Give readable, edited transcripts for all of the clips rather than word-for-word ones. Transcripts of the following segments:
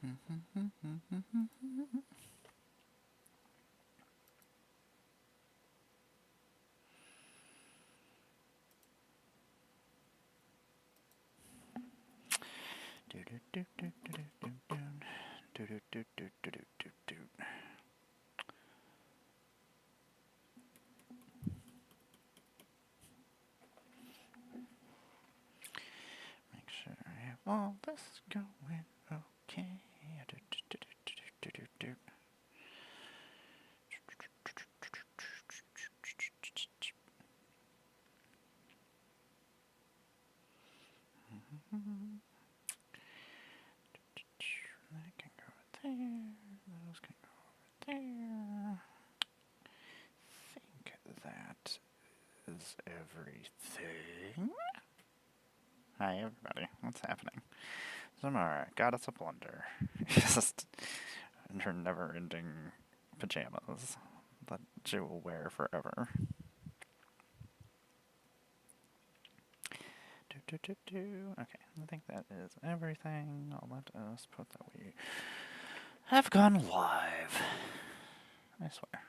Make sure I have all this going okay. That can go there. Those can go there. I think that is everything. Hi everybody, what's happening? Emmara, GoddessofBlundR. Just in her never-ending pajamas that she will wear forever. Okay, I think that is everything. Let us put that we have gone live. I swear.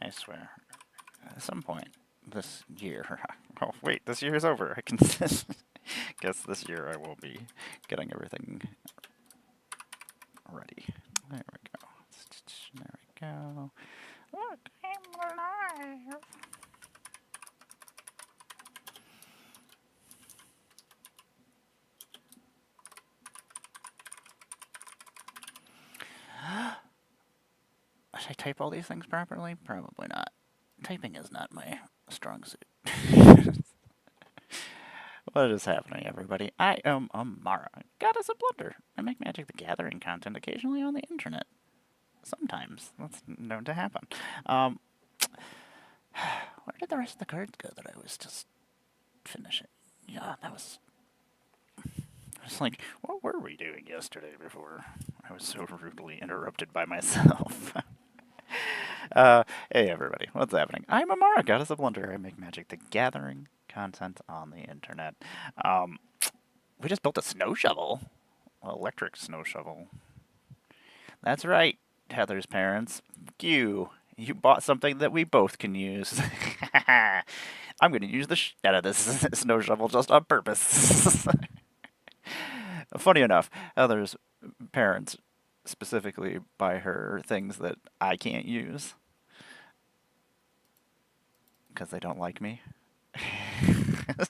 I swear. At some point this year. Oh, wait, this year is over. I can guess this year I will be getting everything ready. There we go. There we go. Look, I'm alive. Should I type all these things properly? Probably not. Typing is not my strong suit. What is happening, everybody? I am Emmara, GoddessofBlundR. I make Magic the Gathering content occasionally on the internet. Sometimes. That's known to happen. Where did the rest of the cards go that I was just finishing? Yeah, that was... I was like, what were we doing yesterday before I was so rudely interrupted by myself? Hey everybody, what's happening? I'm Emmara, GoddessofBlundR. I make Magic the Gathering content on the internet. We just built a snow shovel. Electric snow shovel. That's right, Heather's parents. You bought something that we both can use. I'm going to use the shit out of this snow shovel just on purpose. Funny enough, Heather's parents specifically buy her things that I can't use because they don't like me.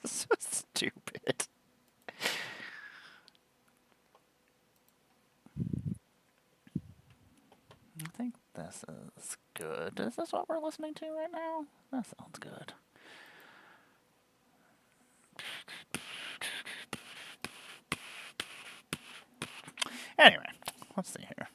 So stupid. I think this is good. Is this what we're listening to right now? That sounds good. Anyway, let's see here.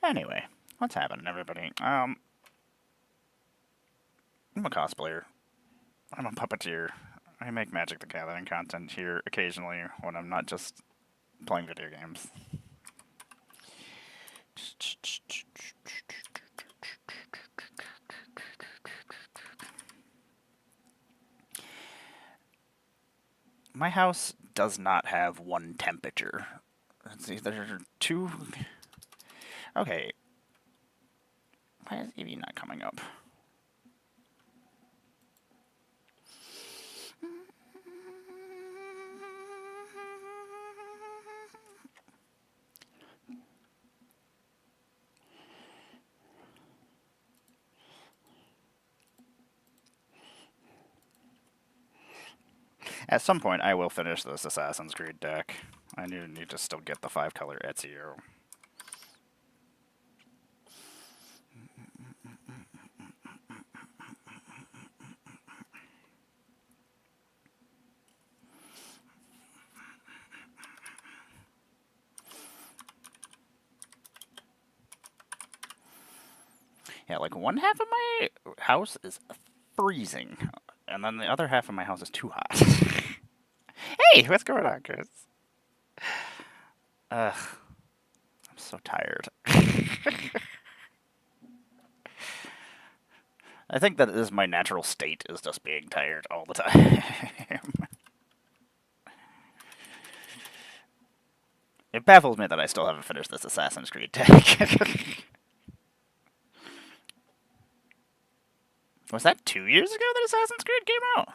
Anyway, what's happening, everybody? I'm a cosplayer. I'm a puppeteer. I make Magic the Gathering content here occasionally when I'm not just playing video games. My house does not have one temperature. It's either two. Okay. Why is EV not coming up? At some point, I will finish this Assassin's Creed deck. I do need to still get the 5-color Ezio. Yeah, like one half of my house is freezing, and then the other half of my house is too hot. Hey, what's going on, Chris? Ugh, I'm so tired. I think that is my natural state, is just being tired all the time. It baffles me that I still haven't finished this Assassin's Creed deck. Was that 2 years ago that Assassin's Creed came out?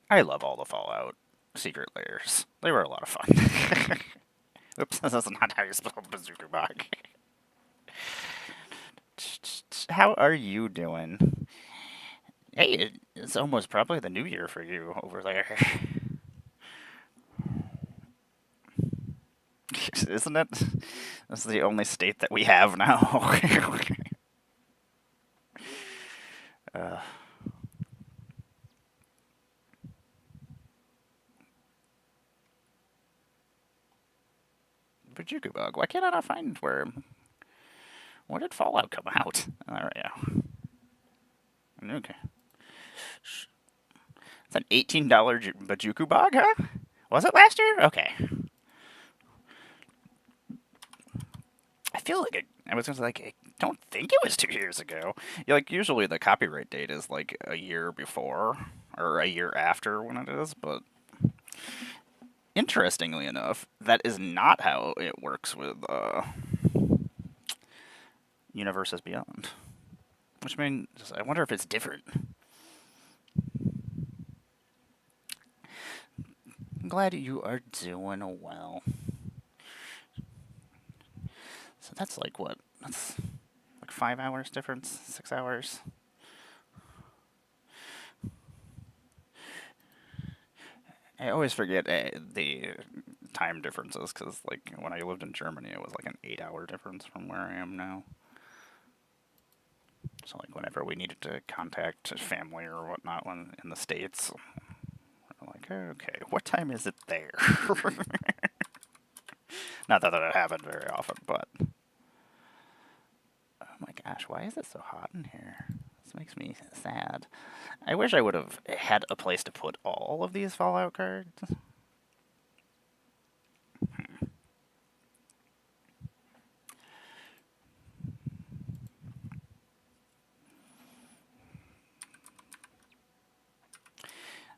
I love all the Fallout secret layers. They were a lot of fun. Oops, this is not how you spell bazooka bog. How are you doing? Hey, it's almost probably the new year for you over there. Isn't it? This is the only state that we have now. Bajuku bug. Why can't I not find where did Fallout come out? There we go. Okay. It's an $18 Bajuku bug, huh? Was it last year? Okay. I feel like I was just like, I don't think it was 2 years ago. Yeah, like usually the copyright date is like a year before or a year after when it is, but interestingly enough, that is not how it works with Universes Beyond. Which means I wonder if it's different. I'm glad you are doing well. So that's like what? That's like 5 hours difference? 6 hours? I always forget the time differences because, like, when I lived in Germany, it was like an 8-hour difference from where I am now. So, like, whenever we needed to contact family or whatnot when in the States, we're like, okay, what time is it there? Not that it happened very often, but oh my gosh, why is it so hot in here? This makes me sad. I wish I would have had a place to put all of these Fallout cards.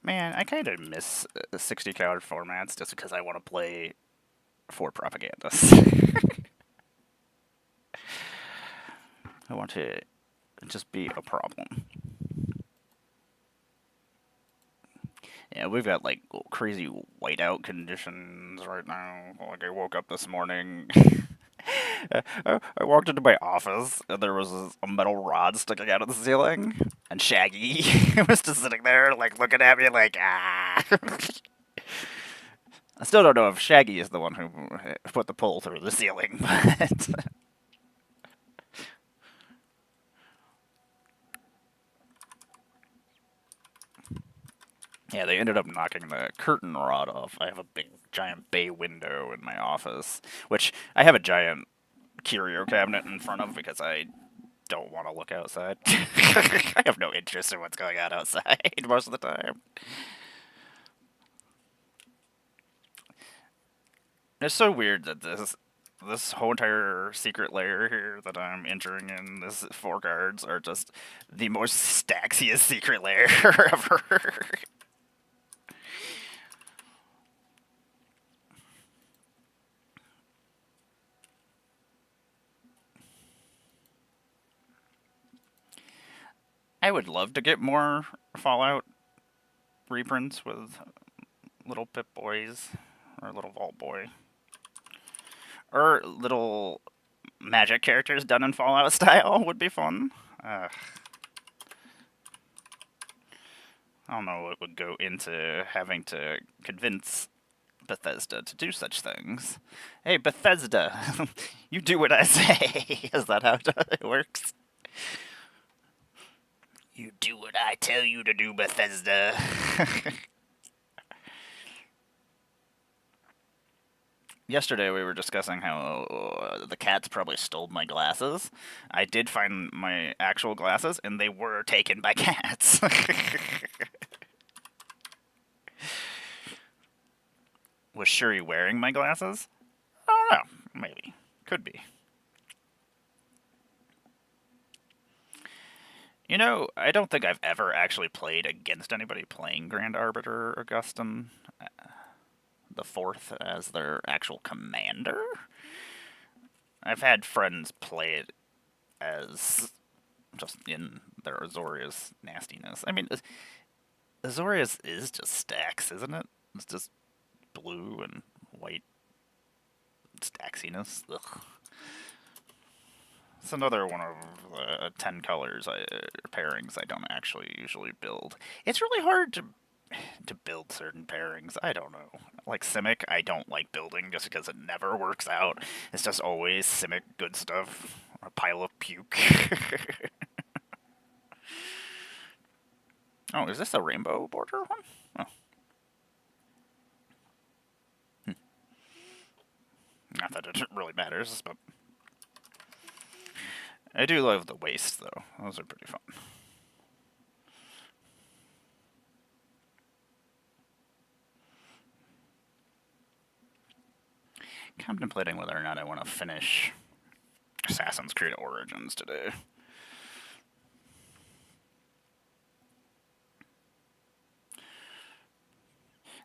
Man, I kind of miss 60-card formats just because I want to play for propagandists. I want to just be a problem. Yeah, we've got like crazy whiteout conditions right now. Like I woke up this morning. I walked into my office and there was a metal rod sticking out of the ceiling, and Shaggy was just sitting there, like looking at me, like ah. I still don't know if Shaggy is the one who put the pole through the ceiling, but yeah, they ended up knocking the curtain rod off. I have a big giant bay window in my office, which I have a giant curio cabinet in front of because I don't want to look outside. I have no interest in what's going on outside most of the time. It's so weird that this whole entire secret layer here that I'm entering in, this 4 cards, are just the most staxiest secret layer ever. I would love to get more Fallout reprints with little Pip Boys, or little Vault Boy, or little magic characters done in Fallout style would be fun. I don't know what would go into having to convince Bethesda to do such things. Hey, Bethesda, you do what I say. Is that how it works? You do what I tell you to do, Bethesda. Yesterday we were discussing how the cats probably stole my glasses. I did find my actual glasses, and they were taken by cats. Was Shuri wearing my glasses? I don't know. Maybe. Could be. You know, I don't think I've ever actually played against anybody playing Grand Arbiter Augustin the Fourth as their actual commander. I've had friends play it as just in their Azorius nastiness. I mean, Azorius is just stacks, isn't it? It's just blue and white stacksiness. Ugh. It's another one of 10 colors pairings I don't actually usually build. It's really hard to build certain pairings. I don't know. Like Simic, I don't like building just because it never works out. It's just always Simic good stuff. A pile of puke. Oh, is this a rainbow border one? Oh. Not that it really matters, but I do love the wastes, though. Those are pretty fun. Contemplating whether or not I want to finish Assassin's Creed Origins today.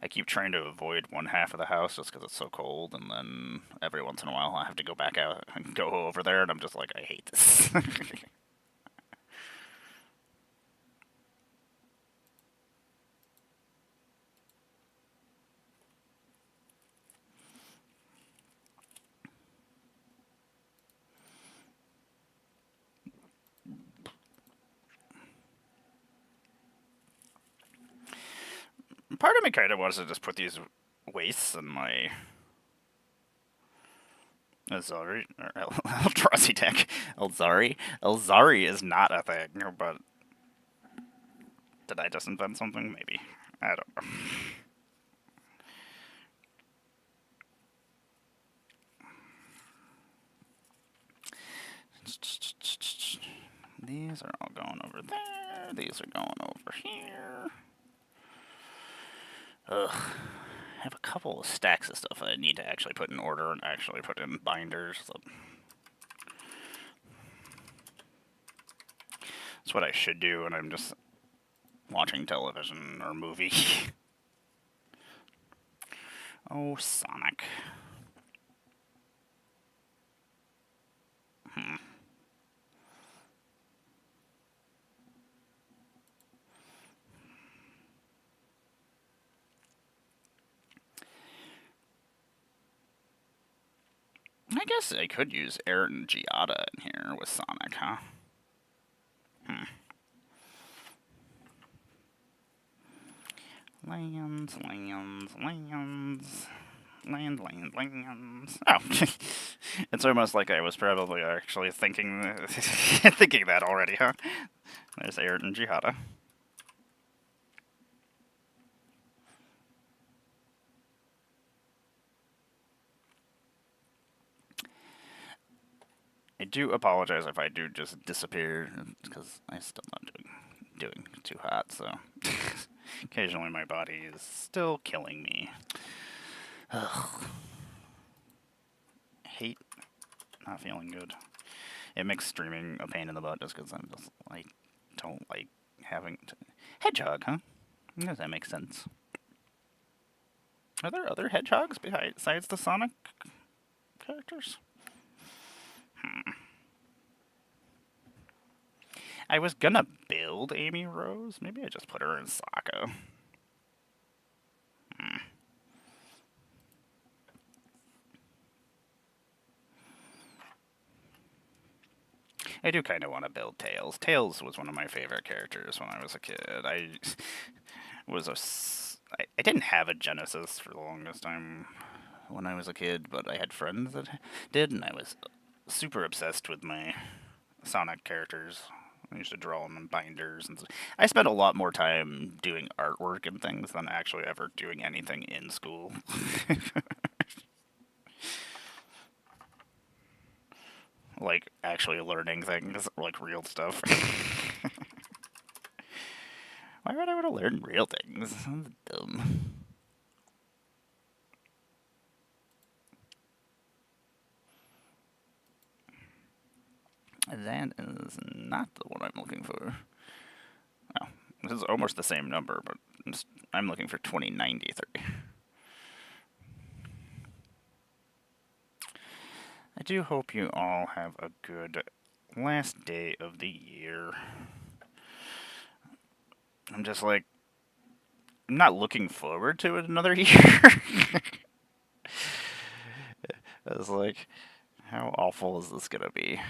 I keep trying to avoid one half of the house just because it's so cold, and then every once in a while I have to go back out and go over there, and I'm just like, I hate this. Part of me kind of wants to just put these wastes in my Elzari, or Eldrazi deck. Elzari is not a thing, but did I just invent something? Maybe. I don't know. These are all going over there. These are going over here. Ugh. I have a couple of stacks of stuff I need to actually put in order and actually put in binders. So that's what I should do when I'm just watching television or movie. Oh, Sonic. I guess I could use Aaron Giada in here with Sonic, huh? Lands. Oh, it's almost like I was probably actually thinking thinking that already, huh? There's Aaron Giada. I do apologize if I do just disappear, because I'm still not doing too hot, so occasionally my body is still killing me. Ugh. Hate not feeling good. It makes streaming a pain in the butt just because I'm just like, don't like having to... Hedgehog, huh? Does that make sense? Are there other hedgehogs besides the Sonic characters? I was gonna build Amy Rose. Maybe I just put her in Sokka. I do kind of want to build Tails. Tails was one of my favorite characters when I was a kid. I didn't have a Genesis for the longest time when I was a kid, but I had friends that did, and I was super obsessed with my Sonic characters. I used to draw them in binders, and I spent a lot more time doing artwork and things than actually ever doing anything in school. Like, actually learning things, like real stuff. Why would I want to learn real things? That's dumb. That is not the one I'm looking for. Oh, this is almost the same number, but I'm looking for 2093. I do hope you all have a good last day of the year. I'm just like, I'm not looking forward to it another year. It's like, how awful is this gonna be?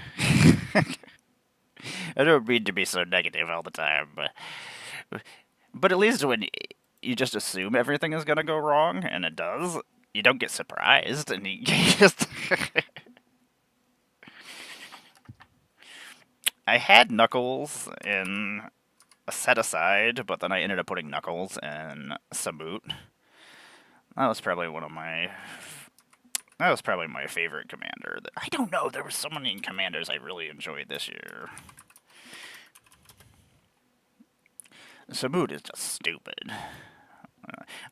I don't mean to be so negative all the time, but at least when you just assume everything is gonna go wrong, and it does, you don't get surprised, and you just... I had Knuckles in a set aside, but then I ended up putting Knuckles in Samut. That was probably my favorite commander. I don't know, there were so many commanders I really enjoyed this year. Samut is just stupid.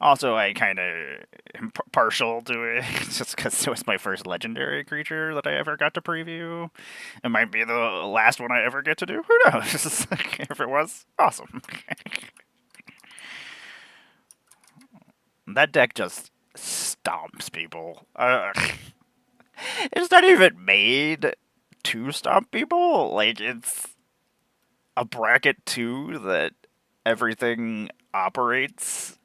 Also, I kind of am partial to it, just because it was my first legendary creature that I ever got to preview. It might be the last one I ever get to do. Who knows? If it was, awesome. That deck just stomps people. It's not even made to stomp people. Like, it's a bracket 2 that everything operates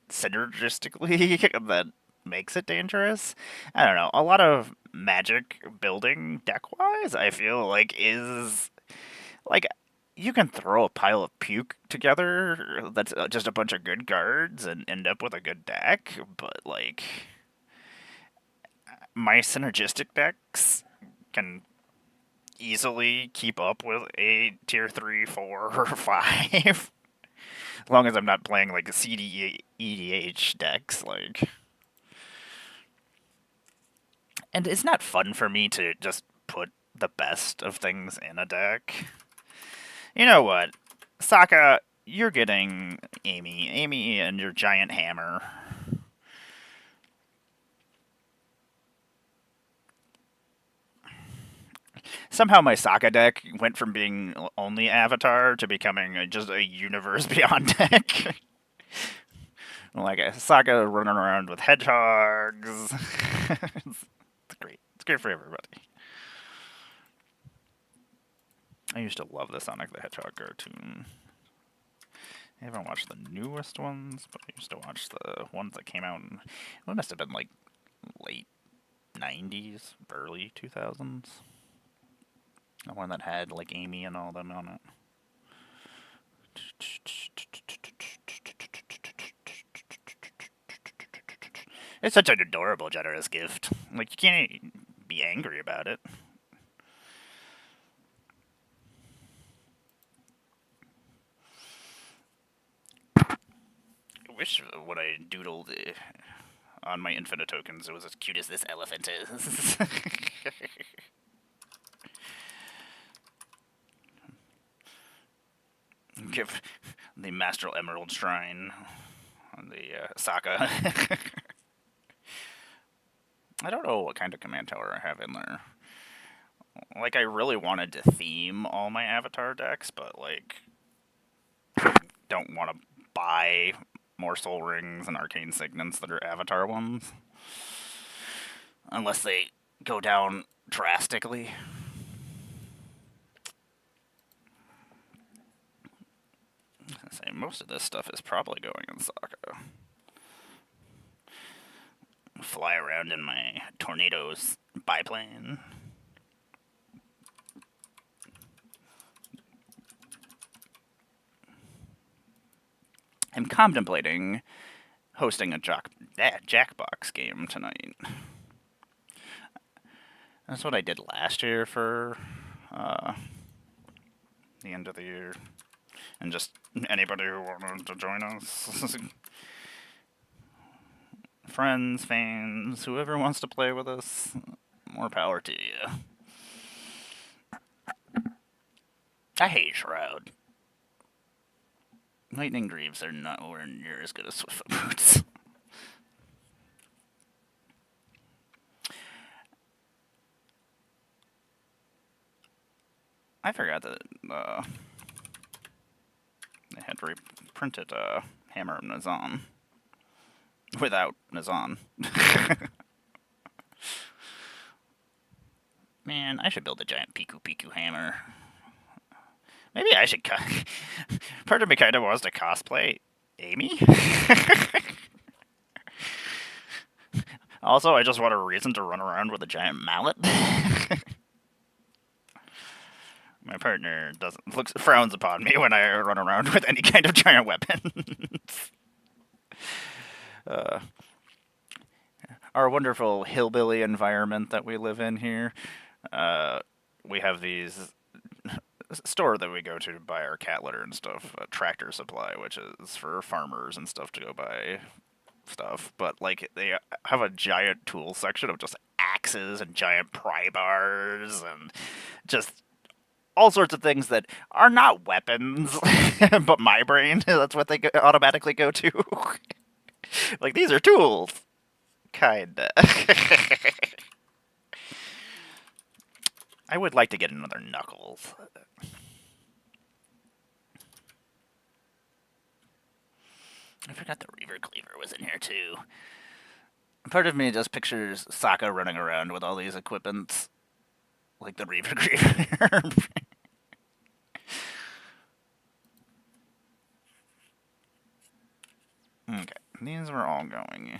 synergistically that makes it dangerous. I don't know. A lot of Magic building deck-wise, I feel like, is... Like, you can throw a pile of puke together that's just a bunch of good cards and end up with a good deck, but, like... My synergistic decks can easily keep up with a tier 3, 4, or 5. As long as I'm not playing, like, CD, EDH decks, like... And it's not fun for me to just put the best of things in a deck. You know what? Sokka, you're getting Amy. Amy and your giant hammer. Somehow my Sokka deck went from being only Avatar to becoming just a universe beyond deck. Like a Sokka running around with hedgehogs. It's great. It's great for everybody. I used to love the Sonic the Hedgehog cartoon. I haven't watched the newest ones, but I used to watch the ones that came out in... It must have been like late 90s, early 2000s. The one that had like Amy and all them on it. It's such an adorable, generous gift. Like, you can't be angry about it. I wish when I doodled on my infinite tokens, it was as cute as this elephant is. give the Mastral Emerald Shrine on the Sokka. I don't know what kind of command tower I have in there. Like, I really wanted to theme all my avatar decks, but, like, don't want to buy more Soul Rings and Arcane Signets that are avatar ones. Unless they go down drastically. I was gonna say, most of this stuff is probably going in Sokka. Fly around in my Tornadoes biplane. I'm contemplating hosting a Jackbox game tonight. That's what I did last year for the end of the year. And just anybody who wanted to join us. Friends, fans, whoever wants to play with us, more power to you. I hate Shroud. Lightning Greaves are nowhere near as good as Swiftfoot Boots. I forgot that they had reprinted Hammer of Nazan without Nazan. Man, I should build a giant Piku hammer. Maybe I should part of me kind of wants to cosplay Amy. Also, I just want a reason to run around with a giant mallet. My partner frowns upon me when I run around with any kind of giant weapons. Our wonderful hillbilly environment that we live in here, we have these store that we go to buy our cat litter and stuff, Tractor Supply, which is for farmers and stuff to go buy stuff. But like, they have a giant tool section of just axes and giant pry bars and just all sorts of things that are not weapons, but my brain, that's what they automatically go to. Like, these are tools. Kinda. I would like to get another Knuckles. I forgot the Reaver Cleaver was in here, too. Part of me just pictures Sokka running around with all these equipments. Like the Reaver Cleaver. Okay, these were all going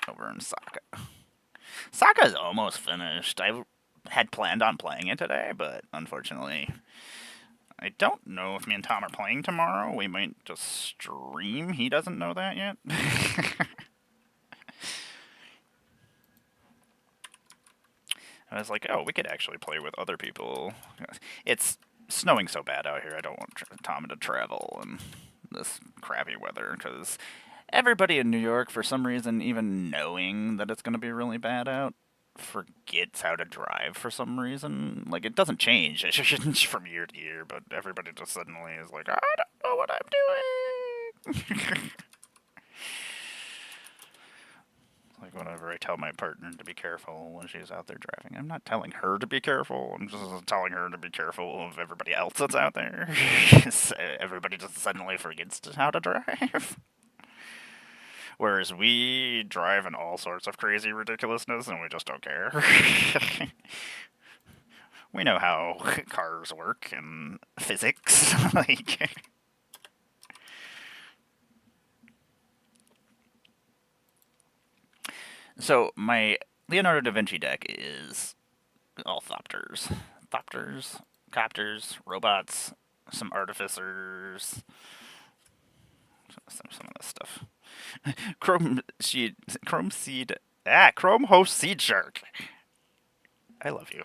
over in Sokka. Sokka's almost finished. I had planned on playing it today, but unfortunately, I don't know if me and Tom are playing tomorrow. We might just stream. He doesn't know that yet. I was like, oh, we could actually play with other people. It's snowing so bad out here, I don't want Tom to travel in this crappy weather, because everybody in New York, for some reason, even knowing that it's going to be really bad out, forgets how to drive for some reason. Like, it doesn't change from year to year, but everybody just suddenly is like, I don't know what I'm doing. Like, whenever I tell my partner to be careful when she's out there driving, I'm not telling her to be careful, I'm just telling her to be careful of everybody else that's out there. Everybody just suddenly forgets how to drive. Whereas we drive in all sorts of crazy ridiculousness and we just don't care. We know how cars work and physics. Like, so my Leonardo da Vinci deck is all Thopters. Thopters, Copters, robots, some artificers, some of this stuff. Chrome Host Seed Shark. I love you.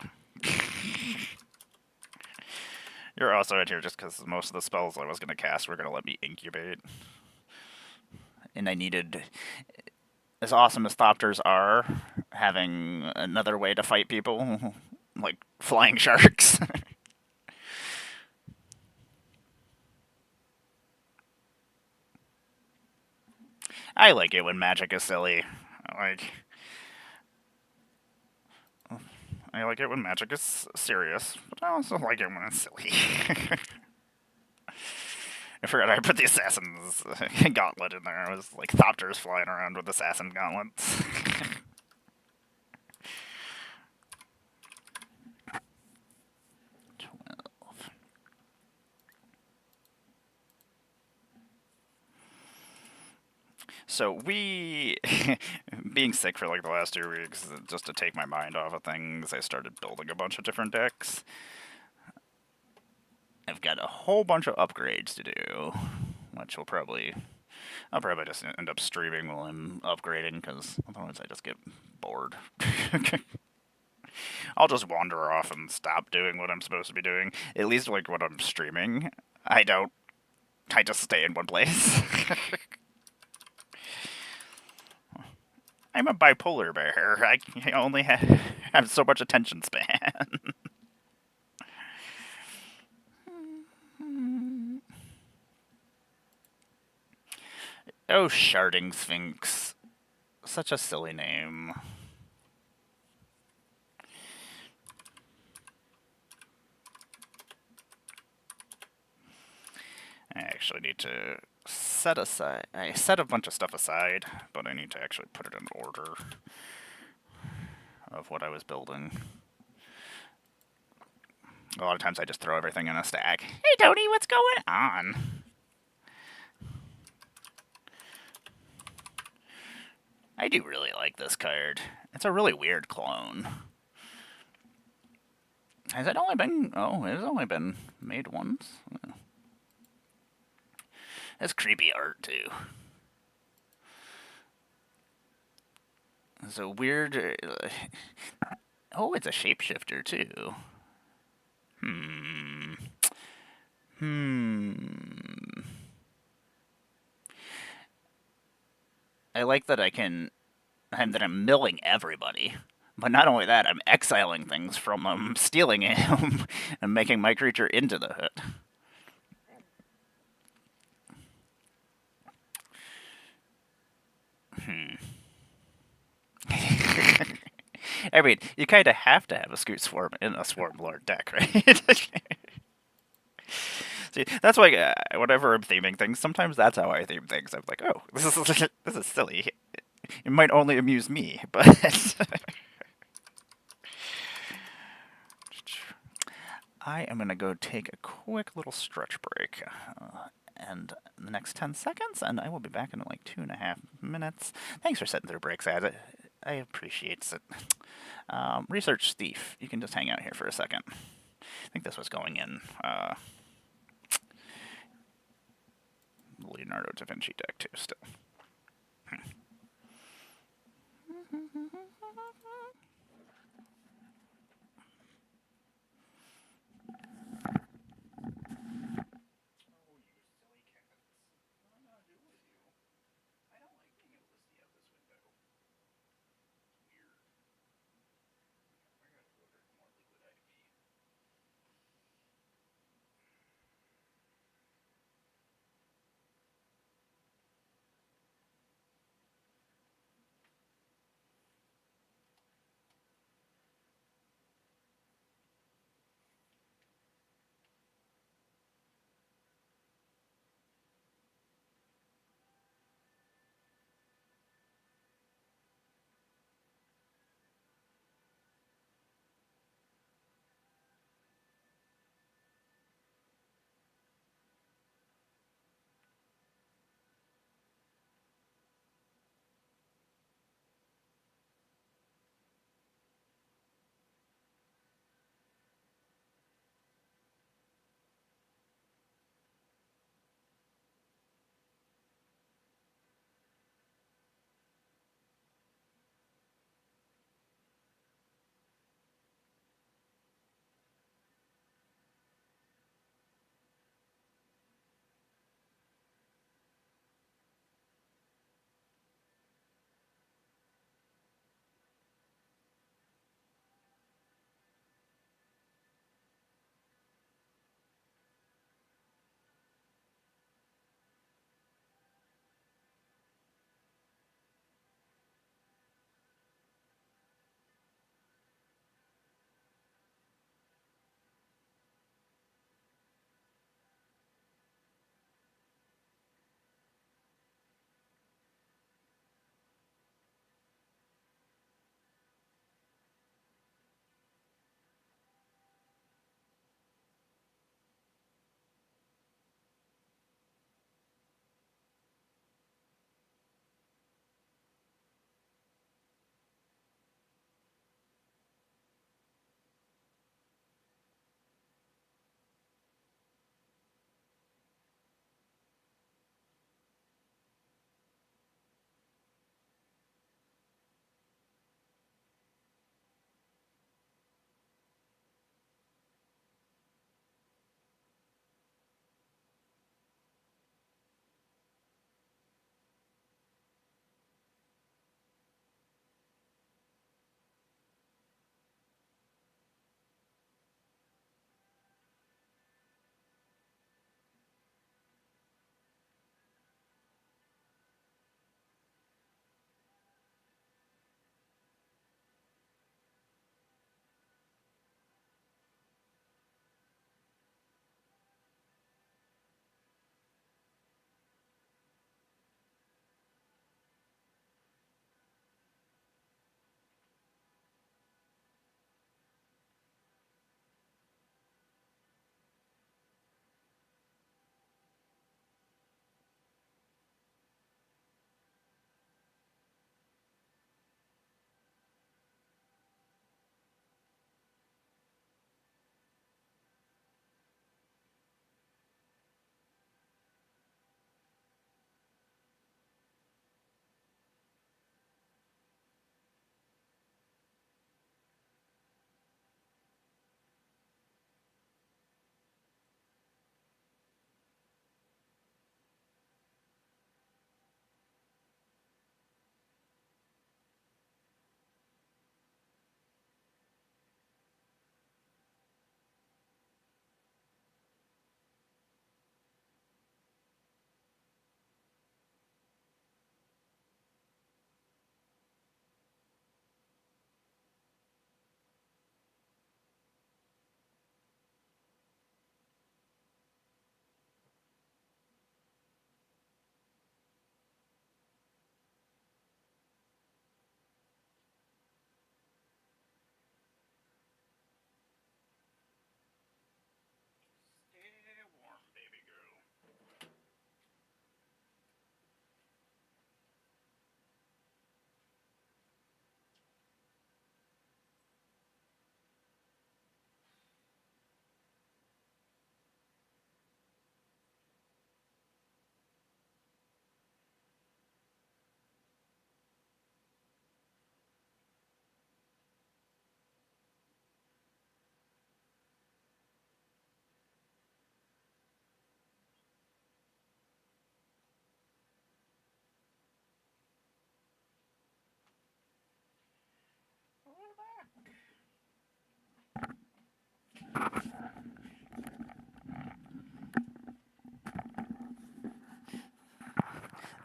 You're also in here just because most of the spells I was going to cast were going to let me incubate. And I needed, as awesome as Thopters are, having another way to fight people, like flying sharks. I like it when magic is silly. Like, I like it when magic is serious, but I also like it when it's silly. I forgot I put the assassin's gauntlet in there. It was like Thopters flying around with assassin gauntlets. 12. So we, being sick for like the last 2 weeks, just to take my mind off of things, I started building a bunch of different decks. I've got a whole bunch of upgrades to do, which I'll probably just end up streaming while I'm upgrading, because otherwise I just get bored. I'll just wander off and stop doing what I'm supposed to be doing. At least like when I'm streaming, I don't. I just stay in one place. I'm a bipolar bear. I only have so much attention span. Oh, Sharding Sphinx. Such a silly name. I actually need to set aside. I set a bunch of stuff aside, but I need to actually put it in order of what I was building. A lot of times I just throw everything in a stack. Hey, Tony, what's going on? I do really like this card. It's a really weird clone. Has it only been... Oh, it has only been made once? It's creepy art, too. It's a weird... Oh, it's a shapeshifter, too. I like that I'm milling everybody. But not only that, I'm exiling things from them, stealing him, and making my creature into the hut. I mean, you kind of have to have a Scoot Swarm in a Swarm Lord deck, right? See, that's why whenever I'm theming things, sometimes that's how I theme things. I'm like, oh, this is silly. It might only amuse me, but I am gonna go take a quick little stretch break. And the next 10 seconds, and I will be back in like 2.5 minutes. Thanks for setting through breaks, Ad. I appreciate it. Research Thief, you can just hang out here for a second. I think this was going in Leonardo da Vinci deck too, still.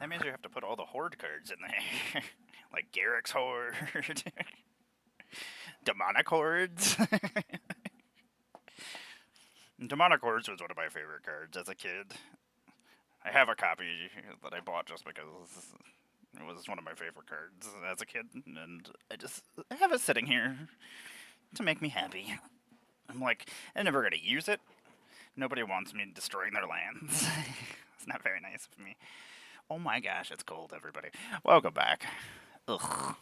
That means you have to put all the horde cards in there. Like Garrick's Horde. Demonic Hordes. Demonic Hordes was one of my favorite cards as a kid. I have a copy that I bought just because it was one of my favorite cards as a kid, and I have it sitting here to make me happy. I'm like, I'm never gonna use it. Nobody wants me destroying their lands. It's not very nice of me. Oh my gosh, it's cold, everybody. Welcome back. Ugh.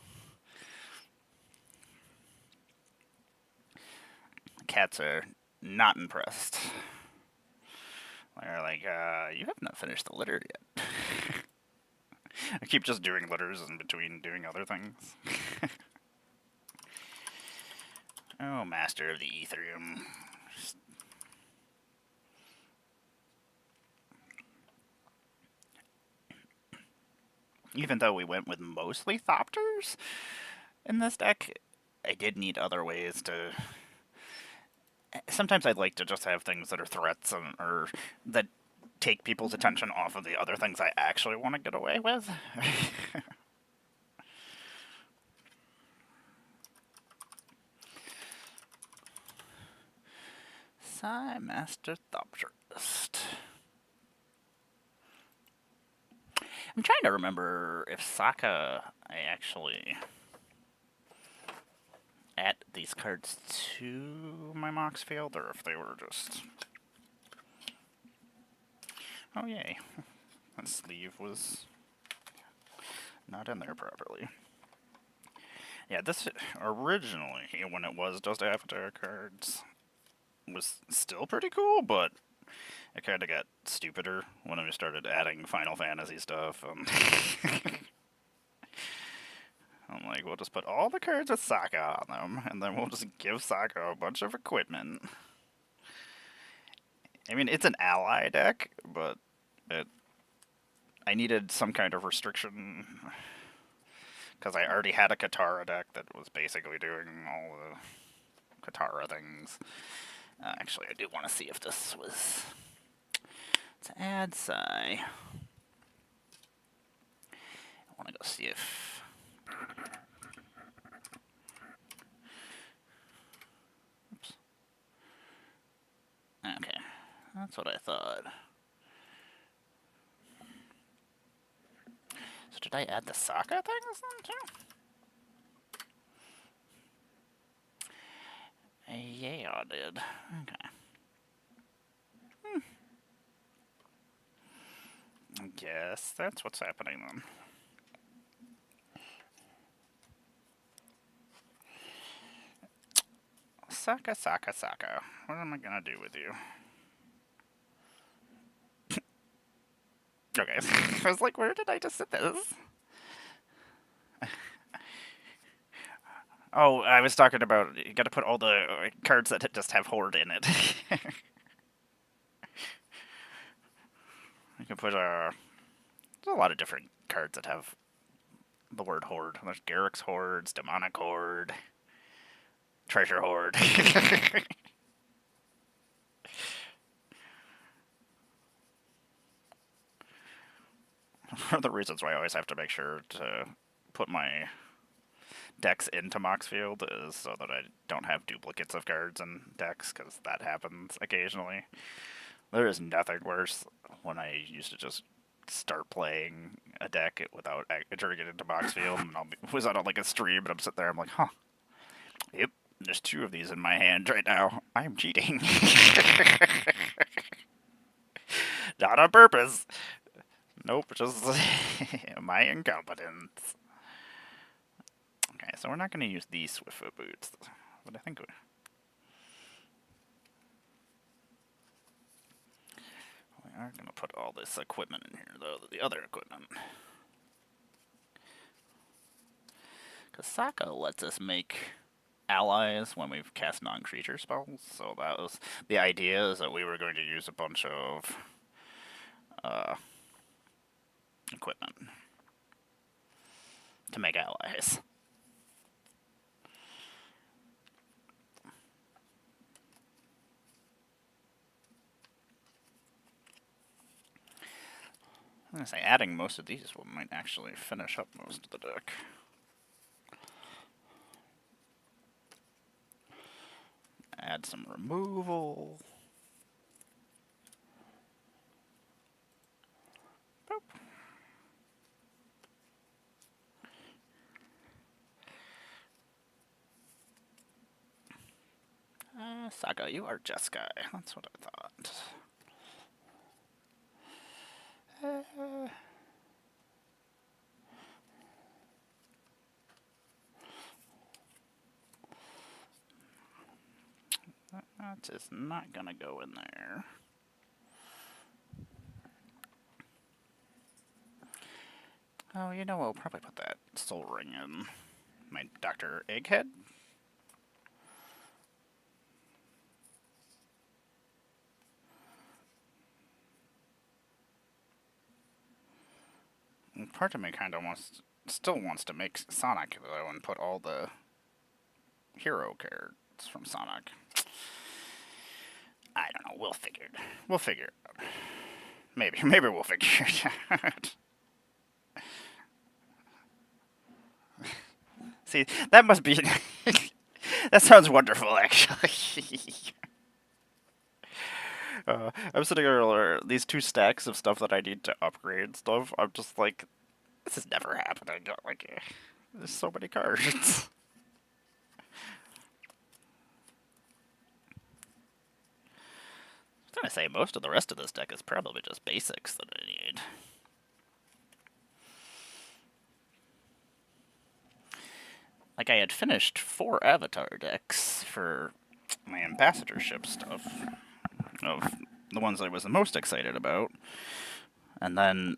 Cats are not impressed. They're like, you have not finished the litter yet. I keep just doing litters in between doing other things. Oh, Master of the Ethereum. Even though we went with mostly Thopters in this deck, I did need other ways to... Sometimes I'd like to just have things that are threats or that take people's attention off of the other things I actually want to get away with. Master Thopterist. I'm trying to remember if Saka I actually add these cards to my Mox Field, or if they were just... Oh yay. That sleeve was not in there properly. Yeah, this originally, when it was just Avatar cards, was still pretty cool, but it kind of got stupider when we started adding Final Fantasy stuff. I'm like, we'll just put all the cards with Sokka on them, and then we'll just give Sokka a bunch of equipment. I mean, it's an ally deck, but I needed some kind of restriction, because I already had a Katara deck that was basically doing all the Katara things. Actually, I do want to see if this was to add Sai. I want to go see if... Oops. Okay, that's what I thought. So did I add the Sokka things then too? Yeah, I did. Okay. I guess that's what's happening then. Sokka, Sokka, Sokka. What am I gonna do with you? Okay. I was like, where did I just sit this? Oh, I was talking about, you gotta put all the cards that just have Horde in it. You can put, there's a lot of different cards that have the word Horde. There's Garrick's Hordes, Demonic Horde, Treasure Horde. One of the reasons why I always have to make sure to put my decks into Mox Field is so that I don't have duplicates of cards in decks, because that happens occasionally. There is nothing worse when I used to just start playing a deck without entering it into Mox Field, and was on like a stream, and I'm sitting there, I'm like, huh, yep, there's 2 of these in my hand right now. I'm cheating. Not on purpose. Nope, just my incompetence. Okay, so we're not going to use these Swiftfoot boots, but I think we are going to put all this equipment in here, though, the other equipment. Because Sokka lets us make allies when we've cast non-creature spells, so that was the idea, is that we were going to use a bunch of equipment to make allies. I'm gonna say adding most of these might actually finish up most of the deck. Add some removal. Boop. Saga, you are Jeskai. That's what I thought. That is not gonna go in there. Oh, you know, we'll probably put that soul ring in my Dr. Egghead. And part of me kind of still wants to make Sonic, though, and put all the hero cards from Sonic. I don't know. We'll figure it out. Maybe we'll figure it out. See, that must be... that sounds wonderful, actually. I'm sitting here, these 2 stacks of stuff that I need to upgrade stuff, I'm just like, this is never happening. Like, there's so many cards. I was gonna say, most of the rest of this deck is probably just basics that I need. Like, I had finished 4 avatar decks for my ambassadorship stuff, of the ones I was the most excited about, and then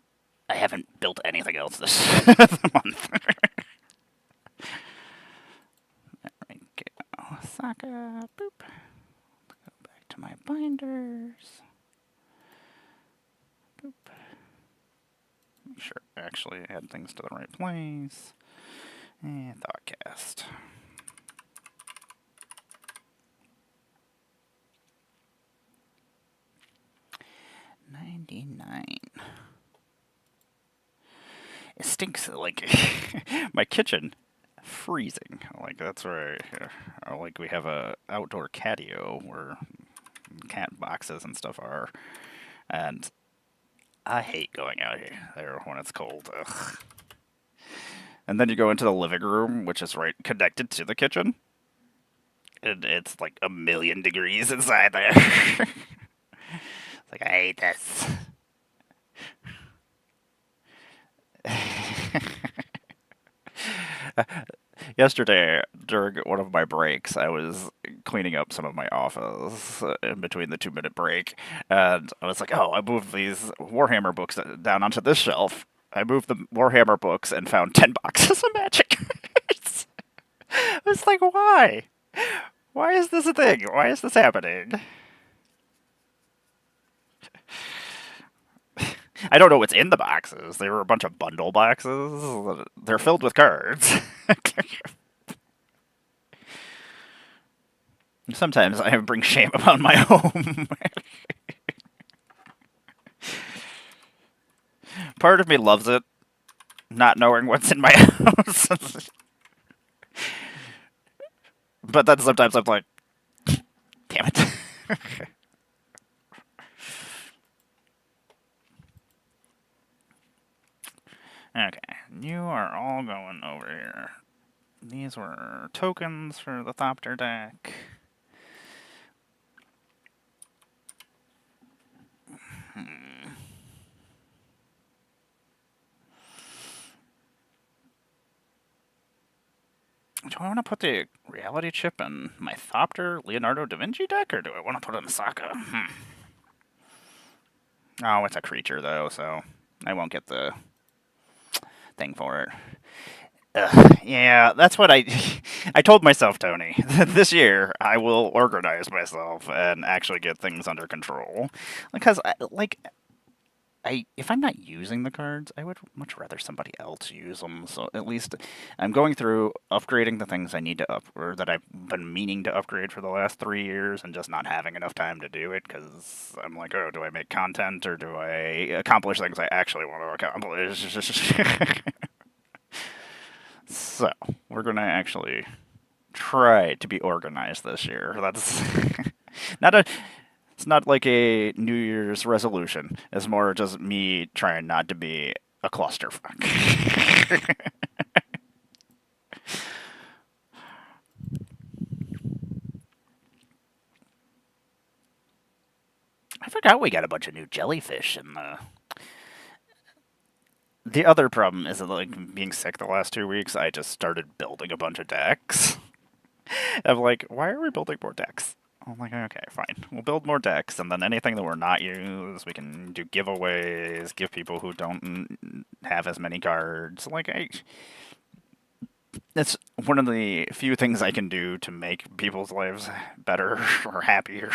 I haven't built anything else this month. There we go. Saka, boop. Go back to my binders. Boop. Make sure I actually add things to the right place. And Thoughtcast. $99. It stinks, like, my kitchen, freezing. Like, that's where like, we have a outdoor catio where cat boxes and stuff are, and I hate going out here there when it's cold. Ugh. And then you go into the living room, which is right connected to the kitchen, and it's like 1,000,000 degrees inside there. It's like, I hate this. Yesterday, during one of my breaks, I was cleaning up some of my office in between the 2-minute break, and I was like, oh, I moved these Warhammer books down onto this shelf. I moved the Warhammer books and found 10 boxes of Magic cards. I was like, why? Why is this a thing? Why is this happening? I don't know what's in the boxes. They were a bunch of bundle boxes. They're filled with cards. Sometimes I bring shame upon my home. Part of me loves it, not knowing what's in my house. But then sometimes I'm like, damn it. Okay, you are all going over here. These were tokens for the Thopter deck. Do I want to put the reality chip in my Thopter Leonardo da Vinci deck, or do I want to put it in Sokka? Oh, it's a creature, though, so I won't get the thing for it. Yeah, that's what I told myself, Tony. This year, I will organize myself and actually get things under control. Because, like, if I'm not using the cards, I would much rather somebody else use them. So at least I'm going through upgrading the things I need to or that I've been meaning to upgrade for the last 3 years, and just not having enough time to do it because I'm like, oh, do I make content or do I accomplish things I actually want to accomplish? So we're gonna actually try to be organized this year. That's not a it's not like a New Year's resolution. It's more just me trying not to be a clusterfuck. I forgot we got a bunch of new jellyfish in the. The other problem is that, like, being sick the last 2 weeks, I just started building a bunch of decks. I'm like, why are we building more decks? I'm like, okay, fine. We'll build more decks, and then anything that we're not use, we can do giveaways, give people who don't have as many cards. Like, it's one of the few things I can do to make people's lives better or happier.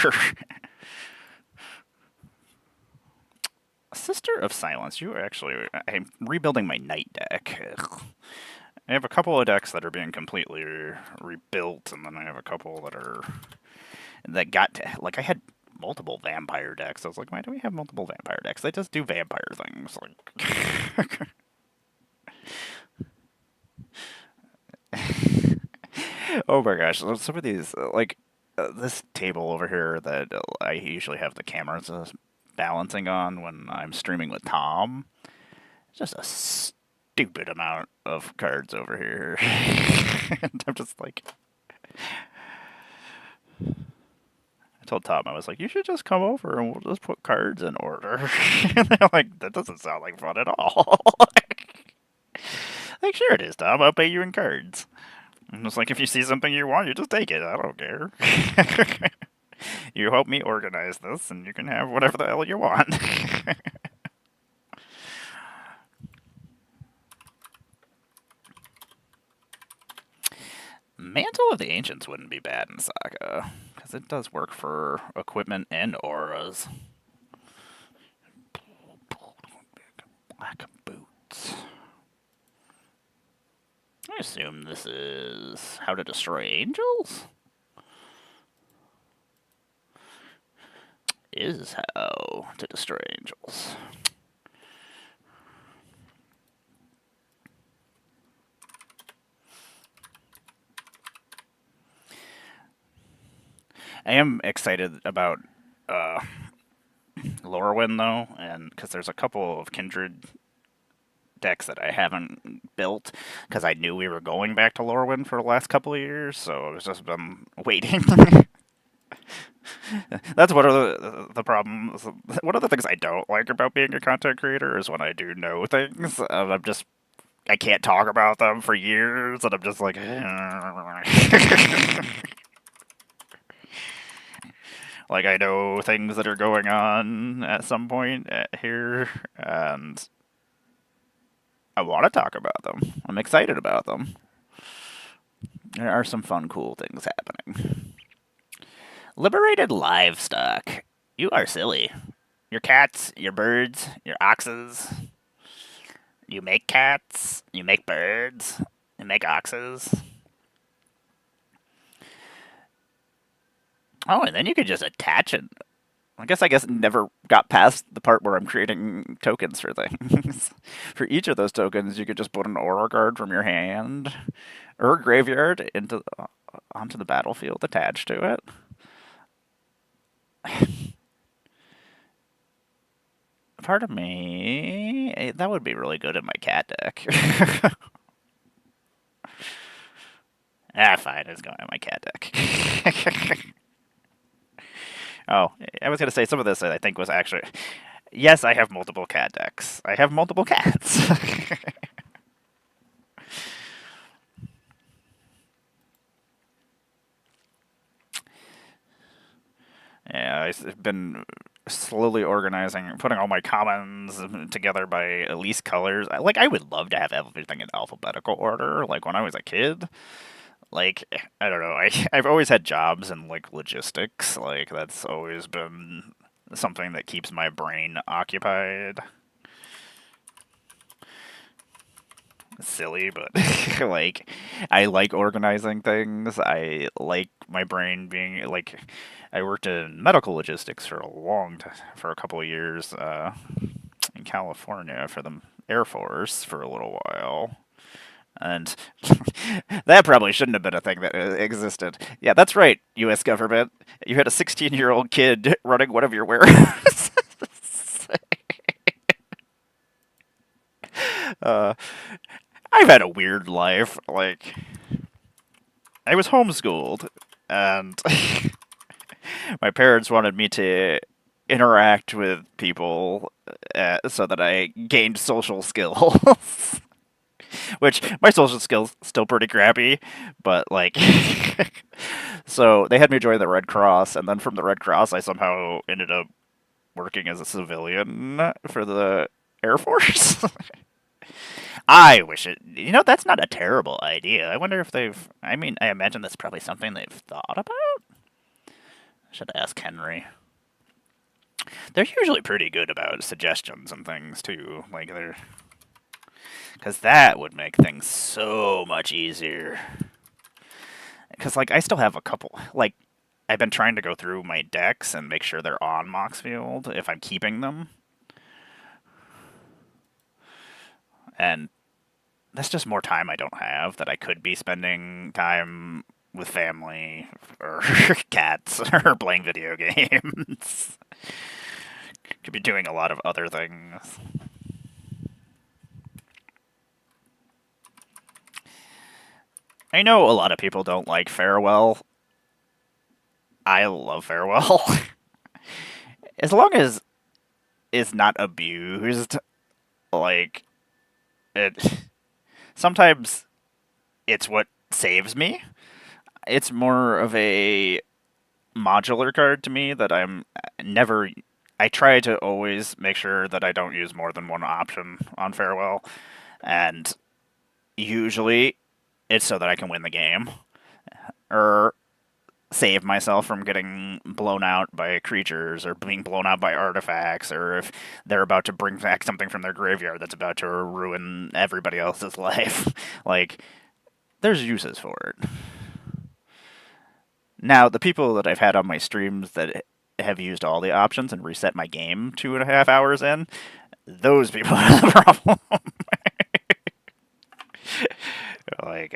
Sister of Silence, you actually. I'm rebuilding my night deck. Ugh. I have a couple of decks that are being completely rebuilt, and then I have a couple that are that got to, like, I had multiple vampire decks. I was like, why do we have multiple vampire decks? They just do vampire things. Like, oh my gosh, some of these, like, this table over here that I usually have the cameras balancing on when I'm streaming with Tom. Just a stupid amount of cards over here. And I'm just like, I told Tom, I was like, you should just come over and we'll just put cards in order. And they're like, that doesn't sound like fun at all. Like, sure it is, Tom. I'll pay you in cards. I'm just like, if you see something you want, you just take it. I don't care. You help me organize this, and you can have whatever the hell you want. Mantle of the Ancients wouldn't be bad in Saga, because it does work for equipment and auras. Black boots. I assume this is How to Destroy Angels? Is How to Destroy Angels. I am excited about Lorwyn, though, and because there's a couple of Kindred decks that I haven't built because I knew we were going back to Lorwyn for the last couple of years, so I've just been waiting. That's one of the problems. One of the things I don't like about being a content creator is when I do know things, and I can't talk about them for years, and I'm just like, like, I know things that are going on at some point here, and I want to talk about them. I'm excited about them. There are some fun, cool things happening. Liberated livestock. You are silly. Your cats, your birds, your oxes. You make cats, you make birds, you make oxes. Oh, and then you could just attach it. I guess never got past the part where I'm creating tokens for things. For each of those tokens, you could just put an aura card from your hand or graveyard onto the battlefield attached to it. Part of me, that would be really good in my cat deck. Fine, it's going in my cat deck. Oh, I was going to say some of this I think was actually. Yes, I have multiple cat decks. I have multiple cats. Yeah, I've been slowly organizing, putting all my commons together by at least colors. I would love to have everything in alphabetical order, like when I was a kid. Like, I don't know, I've always had jobs in, like, logistics. Like, that's always been something that keeps my brain occupied. Silly, but like, I like organizing things. I like my brain being like, I worked in medical logistics for for a couple of years in California for the Air Force for a little while. And that probably shouldn't have been a thing that existed. Yeah, that's right, U.S. government. You had a 16-year-old kid running one of your warehouses. uh, I've had a weird life. Like, I was homeschooled, and my parents wanted me to interact with people so that I gained social skills. Which my social skills still pretty crappy, but like, so they had me join the Red Cross, and then from the Red Cross, I somehow ended up working as a civilian for the Air Force. I wish it. You know, that's not a terrible idea. I wonder if they've. I mean, I imagine that's probably something they've thought about. I should ask Henry. They're usually pretty good about suggestions and things too. Like they're, because that would make things so much easier. Because like I still have a couple. Like I've been trying to go through my decks and make sure they're on Moxfield if I'm keeping them. And that's just more time I don't have that I could be spending time with family or cats or playing video games. Could be doing a lot of other things. I know a lot of people don't like Farewell. I love Farewell. As long as it's not abused, like, it. Sometimes it's what saves me. It's more of a modular card to me that I'm never. I try to always make sure that I don't use more than one option on Farewell, and usually it's so that I can win the game or save myself from getting blown out by creatures or being blown out by artifacts, or if they're about to bring back something from their graveyard that's about to ruin everybody else's life. Like, there's uses for it. Now, the people that I've had on my streams that have used all the options and reset my game 2.5 hours in, those people are the problem. Like,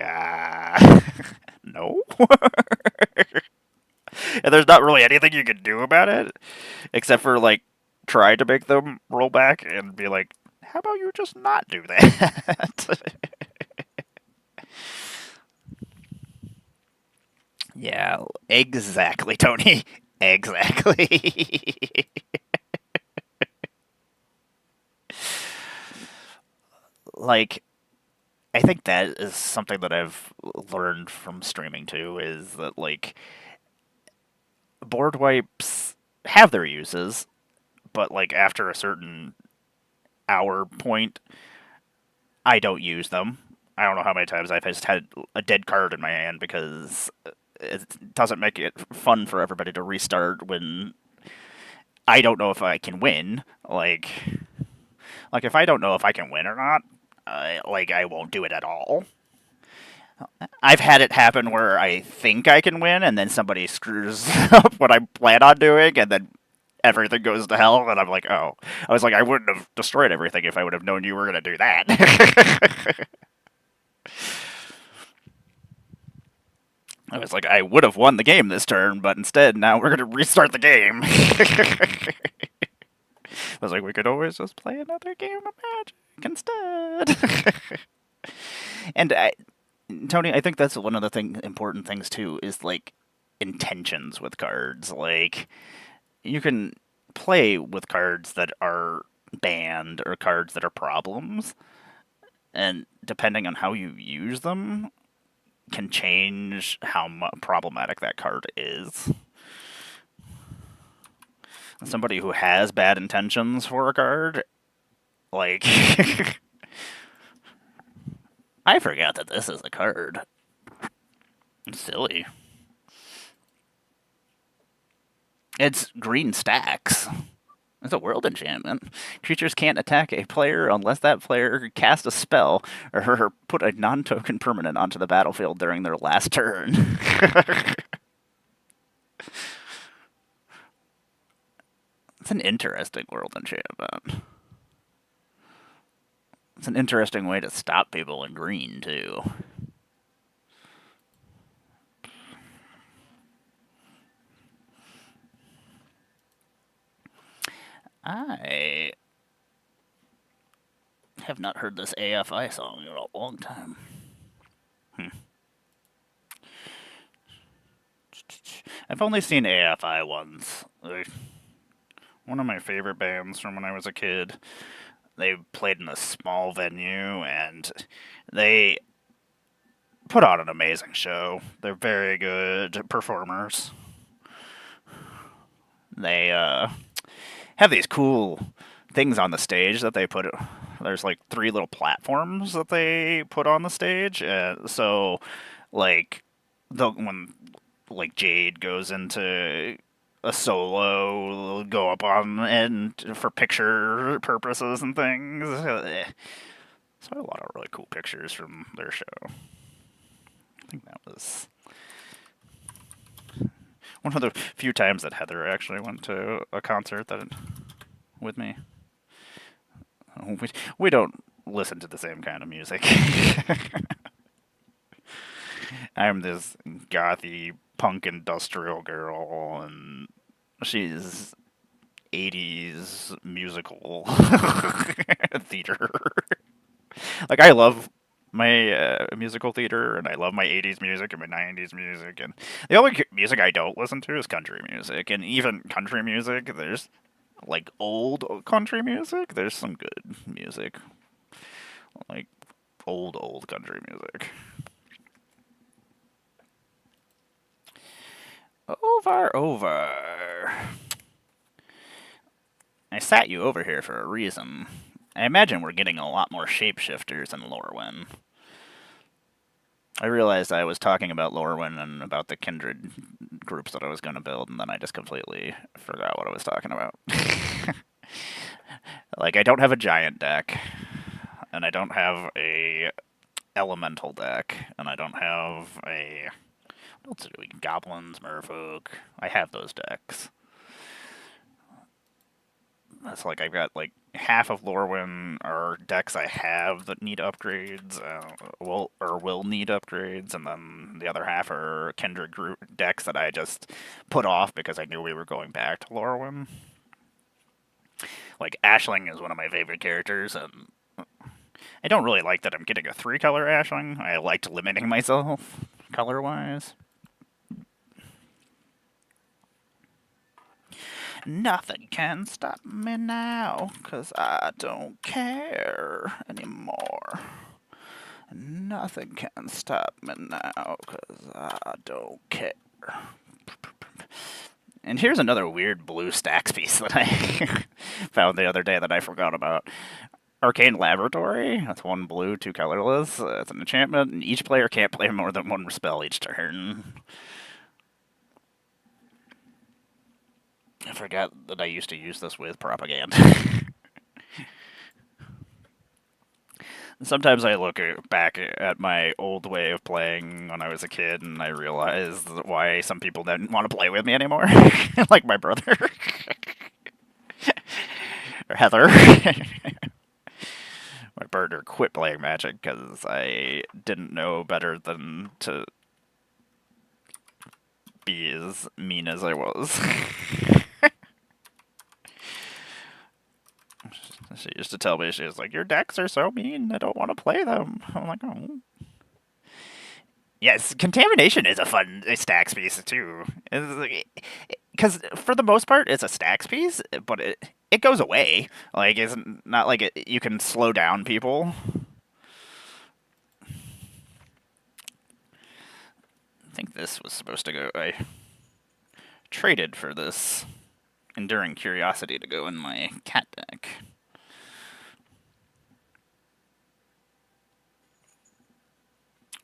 no. And there's not really anything you can do about it, except for, like, try to make them roll back and be like, how about you just not do that? Yeah, exactly, Tony. Exactly. Like, I think that is something that I've learned from streaming too, is that, like, board wipes have their uses, but, like, after a certain hour point, I don't use them. I don't know how many times I've just had a dead card in my hand because it doesn't make it fun for everybody to restart when I don't know if I can win. Like if I don't know if I can win or not, I won't do it at all. I've had it happen where I think I can win, and then somebody screws up what I plan on doing, and then everything goes to hell, and I'm like, oh. I was like, I wouldn't have destroyed everything if I would have known you were going to do that. I was like, I would have won the game this turn, but instead, now we're going to restart the game. I was like, we could always just play another game of Magic instead. And Tony, I think that's one of the important things too, is like intentions with cards. Like, you can play with cards that are banned or cards that are problems, and depending on how you use them, can change how problematic that card is. Somebody who has bad intentions for a card, like, I forgot that this is a card. It's silly. It's green stacks. It's a world enchantment. Creatures can't attack a player unless that player cast a spell or put a non-token permanent onto the battlefield during their last turn. It's an interesting world enchantment. It's an interesting way to stop people in green, too. I have not heard this AFI song in a long time. I've only seen AFI once. One of my favorite bands from when I was a kid. They played in a small venue, and they put on an amazing show. They're very good performers. They have these cool things on the stage that they put. There's like 3 little platforms that they put on the stage. So, like, when like Jade goes into a solo, go up on and for picture purposes and things. So a lot of really cool pictures from their show. I think that was one of the few times that Heather actually went to a concert that with me. We don't listen to the same kind of music. I'm this gothy punk industrial girl, and she's 80s musical theater. Like, I love my musical theater, and I love my 80s music and my 90s music, and the only music I don't listen to is country music, and even country music, there's like old country music, there's some good music, like old country music. Over. I sat you over here for a reason. I imagine we're getting a lot more shapeshifters in Lorwyn. I realized I was talking about Lorwyn and about the kindred groups that I was going to build, and then I just completely forgot what I was talking about. Like, I don't have a giant deck, and I don't have a elemental deck, and I don't have a... What else do we... Goblins, Merfolk. I have those decks. That's like, I've got like half of Lorwyn are decks I have that need upgrades, will need upgrades, and then the other half are kindred group decks that I just put off because I knew we were going back to Lorwyn. Like, Ashling is one of my favorite characters, and I don't really like that I'm getting a 3-color Ashling. I liked limiting myself color-wise. Nothing can stop me now, 'cause I don't care anymore. Nothing can stop me now, 'cause I don't care. And here's another weird blue stacks piece that I found the other day that I forgot about. Arcane Laboratory. That's 1 blue, 2 colorless. It's an enchantment, and each player can't play more than 1 spell each turn. I forgot that I used to use this with propaganda. Sometimes I look back at my old way of playing when I was a kid, and I realize why some people didn't want to play with me anymore. Like my brother. Or Heather. My partner quit playing Magic because I didn't know better than to be as mean as I was. She used to tell me, she was like, your decks are so mean, I don't want to play them. I'm like, oh. Yes, Contamination is a fun stacks piece, too. Because for the most part, it's a stacks piece, but it goes away. Like, it's not like you can slow down people. I think this was supposed to go... I traded for this Enduring Curiosity to go in my cat deck.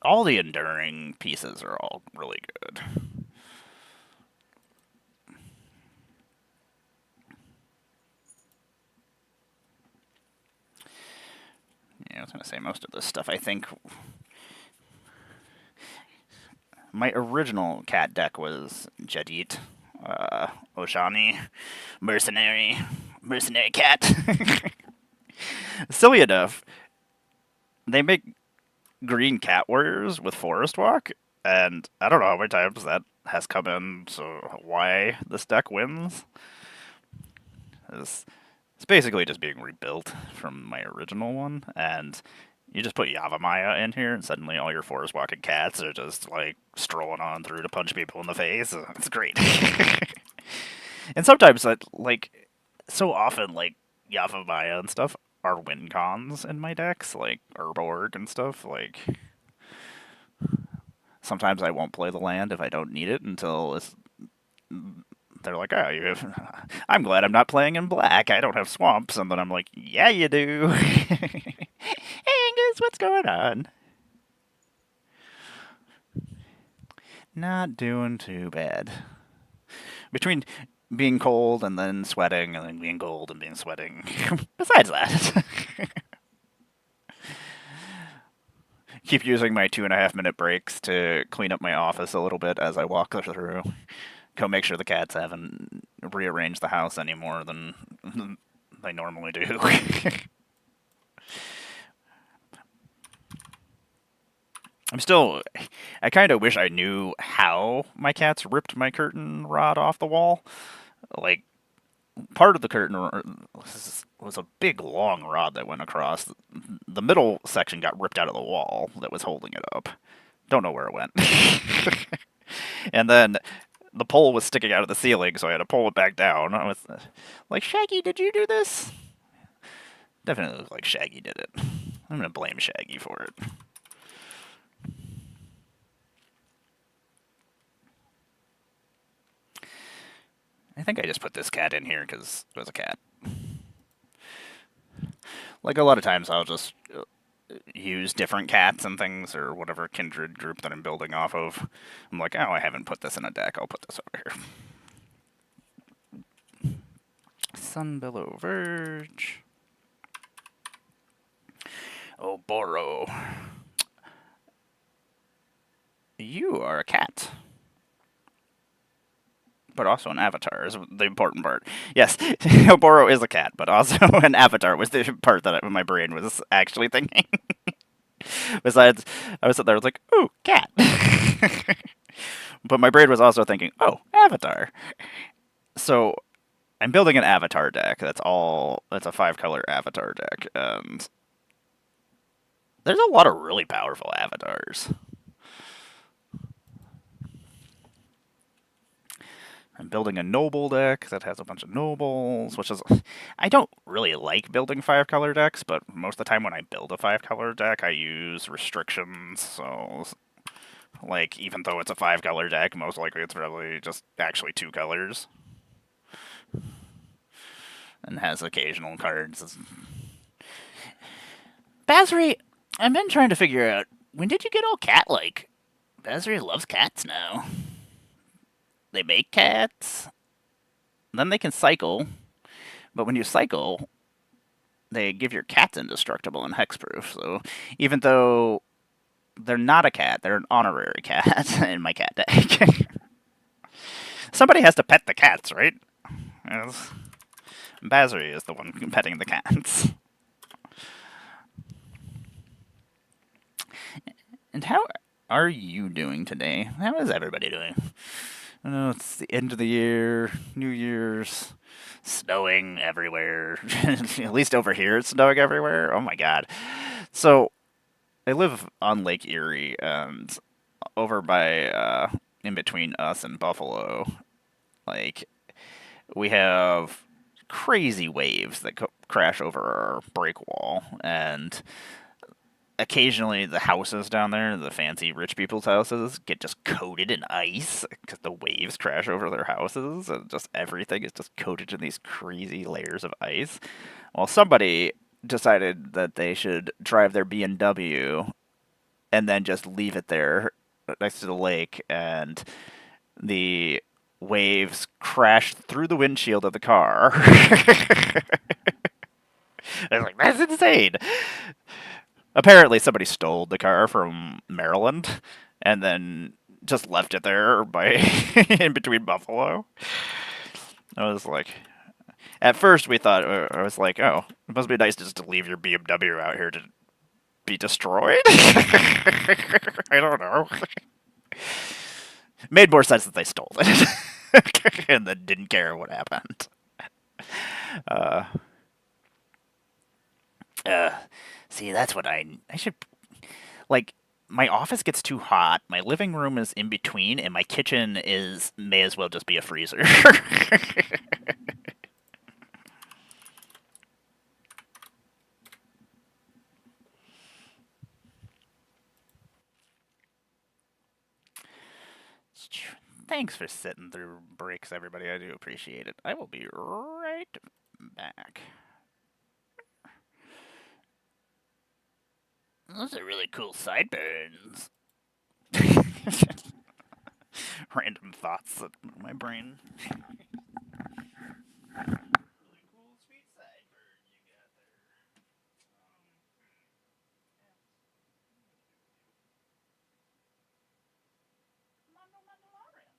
All the Enduring pieces are all really good. was gonna say most of this stuff, I think. My original cat deck was Jadit, Oshani, Mercenary Cat. Silly enough, they make green cat warriors with Forest Walk, and I don't know how many times that has come in, so why this deck wins. It's basically just being rebuilt from my original one, and you just put Yavimaya in here, and suddenly all your forest walking cats are just like strolling on through to punch people in the face. It's great. And sometimes that, like, so often, like Yavimaya and stuff are win cons in my decks, like Urborg and stuff. Like, sometimes I won't play the land if I don't need it until they're like, oh, you have, I'm glad I'm not playing in black. I don't have swamps. And then I'm like, yeah, you do. Hey, Angus, what's going on? Not doing too bad. Between being cold and then sweating and then being cold and being sweating. Besides that. Keep using my 2.5-minute breaks to clean up my office a little bit as I walk through. Go make sure the cats haven't rearranged the house any more than they normally do. I kind of wish I knew how my cats ripped my curtain rod off the wall. Like, part of the curtain was a big, long rod that went across. The middle section got ripped out of the wall that was holding it up. Don't know where it went. And then the pole was sticking out of the ceiling, so I had to pull it back down. I was like, Shaggy, did you do this? Definitely looks like Shaggy did it. I'm going to blame Shaggy for it. I think I just put this cat in here because it was a cat. Like, a lot of times I'll just use different cats and things, or whatever kindred group that I'm building off of. I'm like, oh, I haven't put this in a deck. I'll put this over here. Sunbillow Verge. Oh, Boro. You are a cat. But also an avatar is the important part. Yes, Oboro is a cat, but also an avatar was the part that my brain was actually thinking. Besides, I was sitting there, I was like, "Ooh, cat," but my brain was also thinking, "Oh, avatar." So I'm building an avatar deck. That's a 5-color avatar deck, and there's a lot of really powerful avatars. I'm building a noble deck that has a bunch of nobles, which is... I don't really like building 5-color decks, but most of the time when I build a 5-color deck, I use restrictions, so... Like, even though it's a 5-color deck, most likely it's probably just actually 2 colors. And has occasional cards. Basri, I've been trying to figure out, when did you get all cat-like? Basri loves cats now. They make cats, then they can cycle, but when you cycle, they give your cats indestructible and hexproof, so even though they're not a cat, they're an honorary cat in my cat deck. Somebody has to pet the cats, right? Yes. Basri is the one petting the cats. And how are you doing today? How is everybody doing? I know it's the end of the year, New Year's, snowing everywhere. At least over here it's snowing everywhere. Oh my god. So, I live on Lake Erie, and over by, in between us and Buffalo, like, we have crazy waves that crash over our break wall, and occasionally the houses down there, the fancy rich people's houses, get just coated in ice because the waves crash over their houses, and just everything is just coated in these crazy layers of ice. Well, somebody decided that they should drive their BMW and then just leave it there next to the lake, and the waves crashed through the windshield of the car. I was like, that's insane. Apparently, somebody stole the car from Maryland and then just left it there by in between Buffalo. I was like, at first we thought I was like, oh, it must be nice just to leave your BMW out here to be destroyed. I don't know. Made more sense that they stole it and then didn't care what happened. Uh, uh, see, that's what I should like. My office gets too hot. My living room is in between, and my kitchen is may as well just be a freezer. Thanks for sitting through breaks, everybody. I do appreciate it. I will be right back. Those are really cool sideburns. Random thoughts that my brain. Really cool, sweet sideburn you got there. Mandalorian.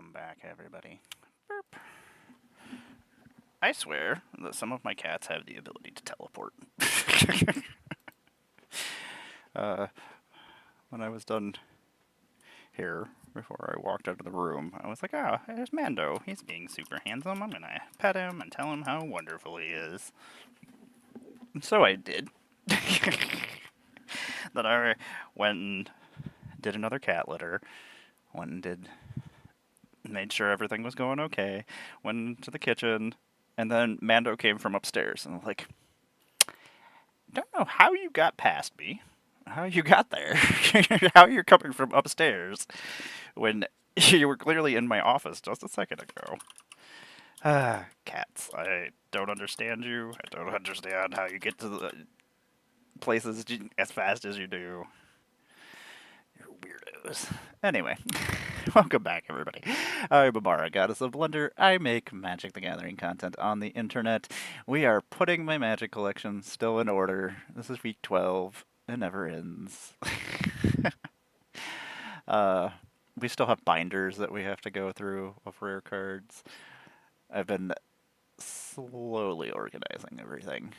Welcome back, everybody. Burp. I swear that some of my cats have the ability to teleport. When I was done here, before I walked out of the room, I was like, oh, there's Mando. He's being super handsome. I'm gonna pet him and tell him how wonderful he is. And so I did. Then I went and did another cat litter. Went and made sure everything was going okay. Went into the kitchen, and then Mando came from upstairs, and I'm like, don't know how you got past me, how you got there, how you're coming from upstairs when you were clearly in my office just a second ago. Cats. I don't understand you. I don't understand how you get to the places as fast as you do. You're weirdos. Anyway, welcome back, everybody. I'm Emmara, Goddess of Blundr. I make Magic the Gathering content on the internet. We are putting my Magic collection still in order. This is week 12. It never ends. We still have binders that we have to go through of rare cards. I've been slowly organizing everything.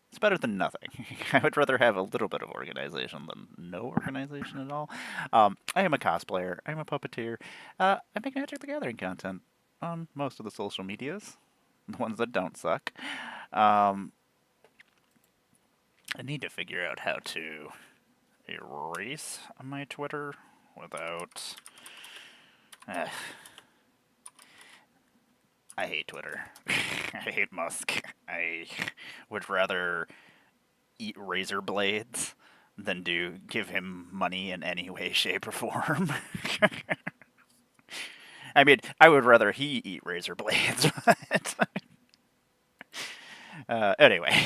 It's better than nothing. I would rather have a little bit of organization than no organization at all. I am a cosplayer. I'm a puppeteer. I make Magic the Gathering content on most of the social medias, the ones that don't suck. I need to figure out how to erase my Twitter without... I hate Twitter. I hate Musk. I would rather eat razor blades than give him money in any way, shape, or form. I mean, I would rather he eat razor blades, but... anyway.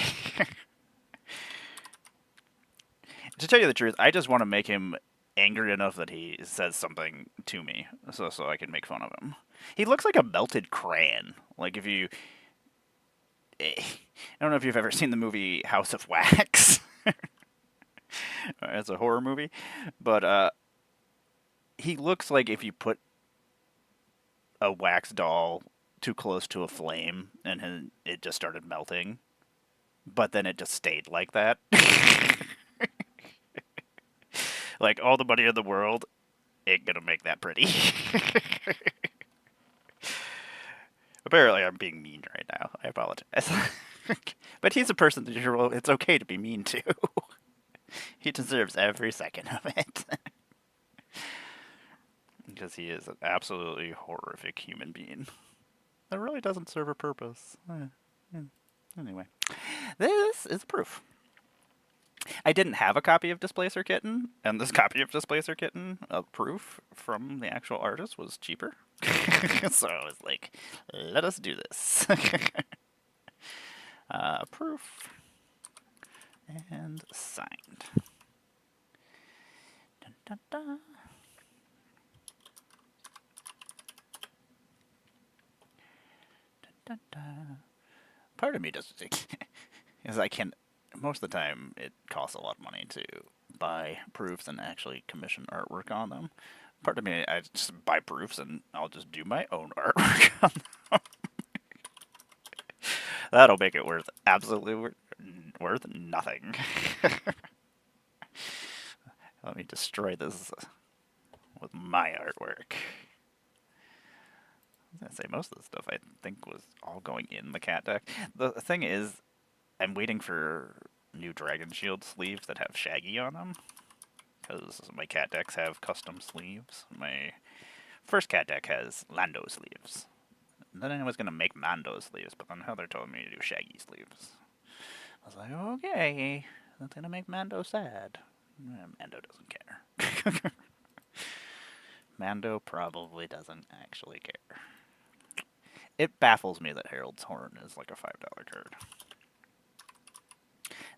To tell you the truth, I just want to make him angry enough that he says something to me, so I can make fun of him. He looks like a melted crayon. Like if you... I don't know if you've ever seen the movie House of Wax. It's a horror movie. But he looks like if you put a wax doll too close to a flame and it just started melting. But then it just stayed like that. Like, all the money in the world ain't gonna make that pretty. Apparently, I'm being mean right now. I apologize. But he's a person that it's okay to be mean to. He deserves every second of it. Because he is an absolutely horrific human being. That really doesn't serve a purpose. Anyway, this is proof. I didn't have a copy of Displacer Kitten, and this copy of Displacer Kitten, proof from the actual artist, was cheaper. So I was like, let us do this. Proof. And signed. Dun, dun, dun. Dun, dun, dun. Part of me doesn't think... is I can... Most of the time, it costs a lot of money to buy proofs and actually commission artwork on them. Part of me, I just buy proofs and I'll just do my own artwork on them. That'll make it absolutely worth nothing. Let me destroy this with my artwork. I was going to say, most of the stuff I think was all going in the cat deck. The thing is, I'm waiting for new Dragon Shield sleeves that have Shaggy on them. Because my cat decks have custom sleeves. My first cat deck has Lando sleeves. And then I was going to make Mando sleeves, but then Heather told me to do Shaggy sleeves. I was like, okay, that's going to make Mando sad. Mando doesn't care. Mando probably doesn't actually care. It baffles me that Herald's Horn is like a $5 card.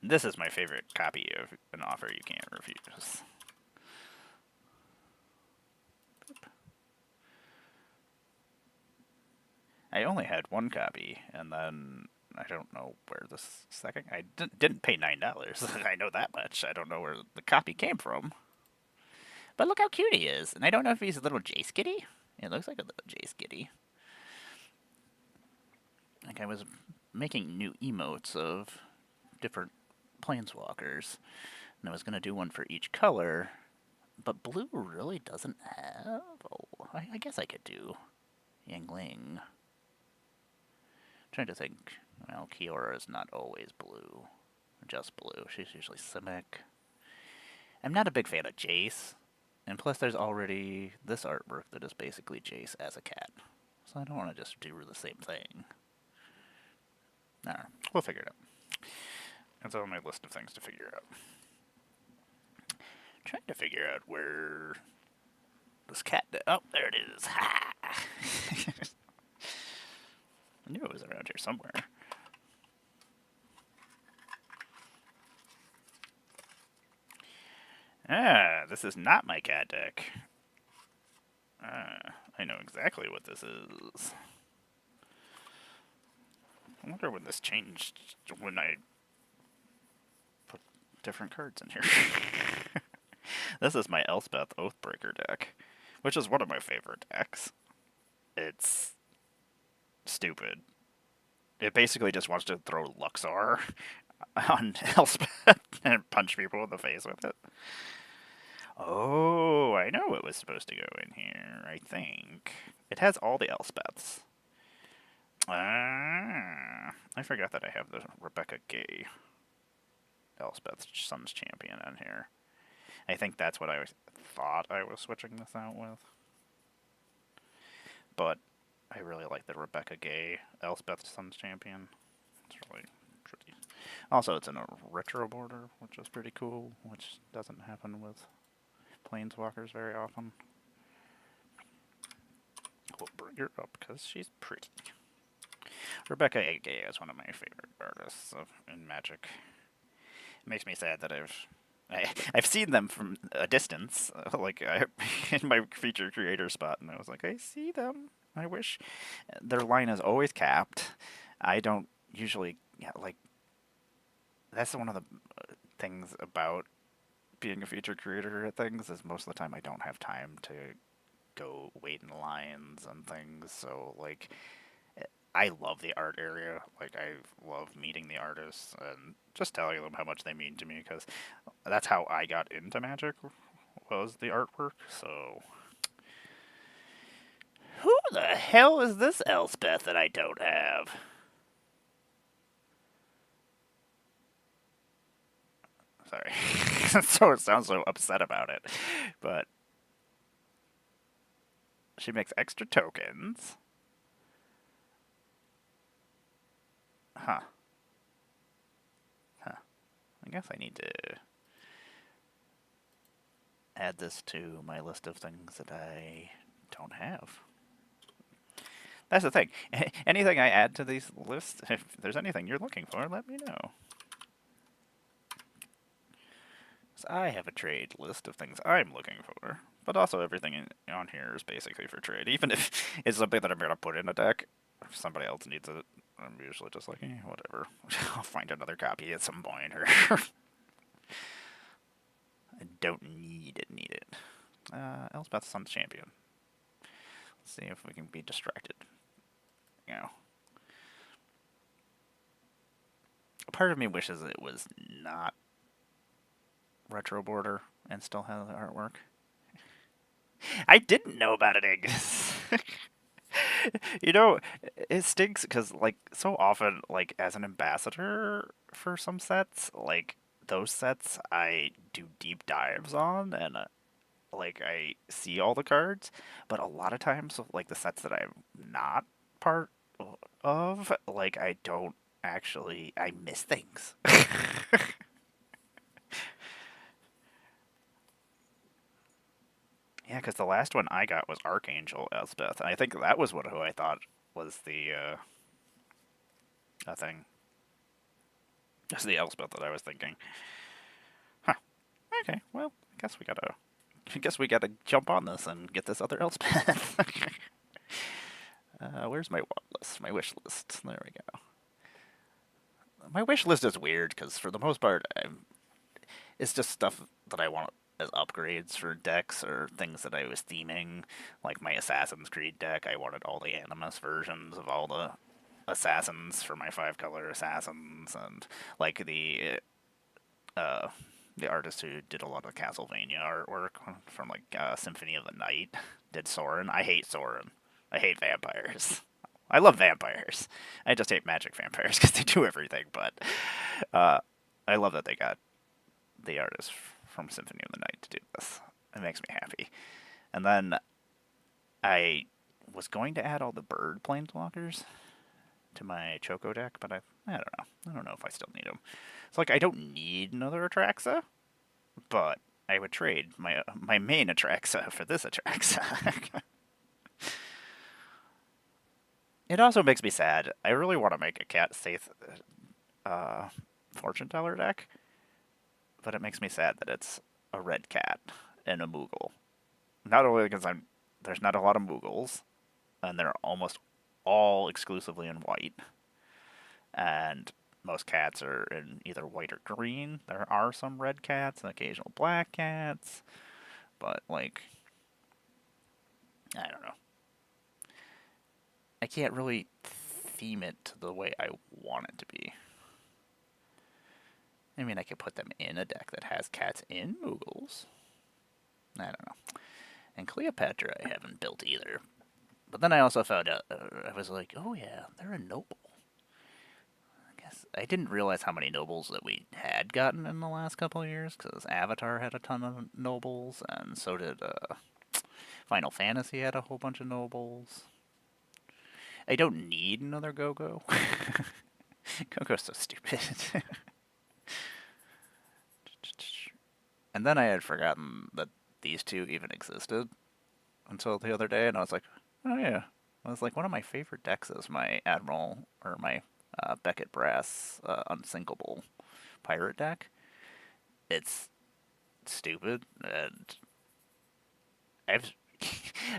This is my favorite copy of an offer you can't refuse. I only had one copy, and then I don't know where this second... I didn't pay $9. I know that much. I don't know where the copy came from. But look how cute he is. And I don't know if he's a little Jace kitty. It looks like a little Jace Giddy. Like I was making new emotes of different planeswalkers, and I was gonna do one for each color, but blue really doesn't have. Oh, I guess I could do Yangling. Trying to think. Well, Kiora is not always blue, just blue. She's usually Simic. I'm not a big fan of Jace, and plus there's already this artwork that is basically Jace as a cat, so I don't want to just do the same thing. Alright, we'll figure it out. That's on my list of things to figure out. Trying to figure out where this cat. Oh, there it is. Ha! I knew it was around here somewhere. Ah, this is not my cat deck. I know exactly what this is. I wonder when this changed, when I put different cards in here. This is my Elspeth Oathbreaker deck, which is one of my favorite decks. It's stupid. It basically just wants to throw Luxor on Elspeth and punch people in the face with it. Oh, I know what was supposed to go in here, I think. It has all the Elspeths. Ah, I forgot that I have the Rebecca Gay Elspeth Sun's Champion in here. I think that's what I thought I was switching this out with. But I really like the Rebecca Gay Elspeth Sun's Champion. It's really pretty. Also, it's in a retro border, which is pretty cool, which doesn't happen with Planeswalkers very often. We'll bring her up because she's pretty. Rebecca Gay is one of my favorite artists in Magic. It makes me sad that I've seen them from a distance, like in my feature creator spot, and I was like, I see them. I wish their line is always capped. I don't usually like. That's one of the things about being a feature creator at things is most of the time I don't have time to go wait in lines and things. So like, I love the art area. Like I love meeting the artists and just telling them how much they mean to me because that's how I got into Magic was the artwork. So who the hell is this Elspeth that I don't have? Sorry. So it sounds so upset about it. But she makes extra tokens. Huh. Huh. I guess I need to add this to my list of things that I don't have. That's the thing. Anything I add to these lists, if there's anything you're looking for, let me know. So I have a trade list of things I'm looking for, but also everything on here is basically for trade. Even if it's something that I'm going to put in a deck, if somebody else needs it, I'm usually just like, whatever. I'll find another copy at some point, or I don't need it. Elspeth Sun's Champion. Let's see if we can be distracted. Part of me wishes it was not retro border and still has the artwork. I didn't know about it, Angus. It stinks because, like, so often, like, as an ambassador for some sets, like, those sets I do deep dives on, and, like, I see all the cards, but a lot of times, like, the sets that I'm not part of, like, I don't actually, I miss things. Yeah, because the last one I got was Archangel Elspeth. I think that was who I thought was the thing. That's the Elspeth that I was thinking. Huh. Okay. Well, I guess we gotta jump on this and get this other Elspeth. Where's my want list? My wish list. There we go. My wish list is weird because for the most part, it's just stuff that I want as upgrades for decks or things that I was theming. Like my Assassin's Creed deck, I wanted all the Animus versions of all the assassins for my 5-color assassins, and like the artist who did a lot of Castlevania artwork from like Symphony of the Night did Soren. I hate Soren. I hate vampires. I love vampires. I just hate magic vampires because they do everything. But uh, I love that they got the artist from Symphony of the Night to do this. It makes me happy. And then I was going to add all the bird planeswalkers to my Choco deck, but I don't know. I don't know if I still need them. It's like I don't need another Atraxa, but I would trade my main Atraxa for this Atraxa. It also makes me sad. I really want to make a cat safe fortune teller deck, but it makes me sad that it's a red cat and a Moogle. Not only because there's not a lot of Moogles, and they're almost all exclusively in white, and most cats are in either white or green. There are some red cats and occasional black cats, but like, I don't know. I can't really theme it the way I want it to be. I mean, I could put them in a deck that has cats in Moogles. I don't know. And Cleopatra I haven't built either. But then I also found out, I was like, oh yeah, they're a noble. I guess I didn't realize how many nobles that we had gotten in the last couple of years, because Avatar had a ton of nobles, and so did Final Fantasy had a whole bunch of nobles. I don't need another Go-Go. Go-Go's so stupid. And then I had forgotten that these two even existed until the other day, and I was like, oh yeah. I was like, one of my favorite decks is my Admiral, or my Beckett Brass Unsinkable Pirate deck. It's stupid, and I've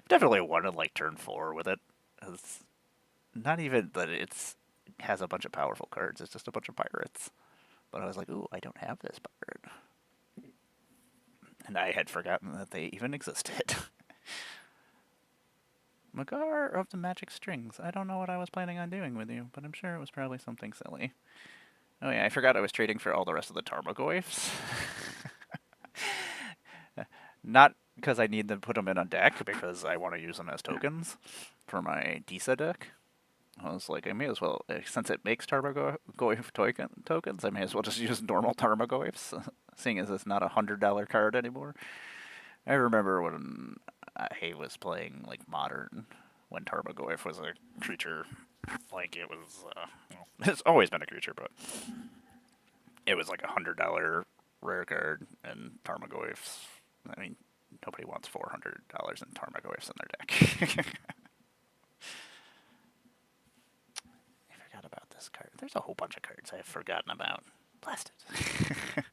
definitely wanted like turn 4 with it. It's not even that it has a bunch of powerful cards, it's just a bunch of pirates. But I was like, ooh, I don't have this pirate. And I had forgotten that they even existed. Magar of the Magic Strings. I don't know what I was planning on doing with you, but I'm sure it was probably something silly. Oh yeah, I forgot I was trading for all the rest of the Tarmogoyfs. Not because I need to put them in a deck, because I want to use them as tokens for my Disa deck. I was like, I may as well, since it makes Tarmogoyf tokens, I may as well just use normal Tarmogoyfs, seeing as it's not a $100 card anymore. I remember when I was playing like Modern, when Tarmogoyf was a creature, like it was, well, it's always been a creature, but it was like a $100 rare card, and Tarmogoyfs, I mean, nobody wants $400 in Tarmogoyfs in their deck. About this card. There's a whole bunch of cards I've forgotten about. Blast it.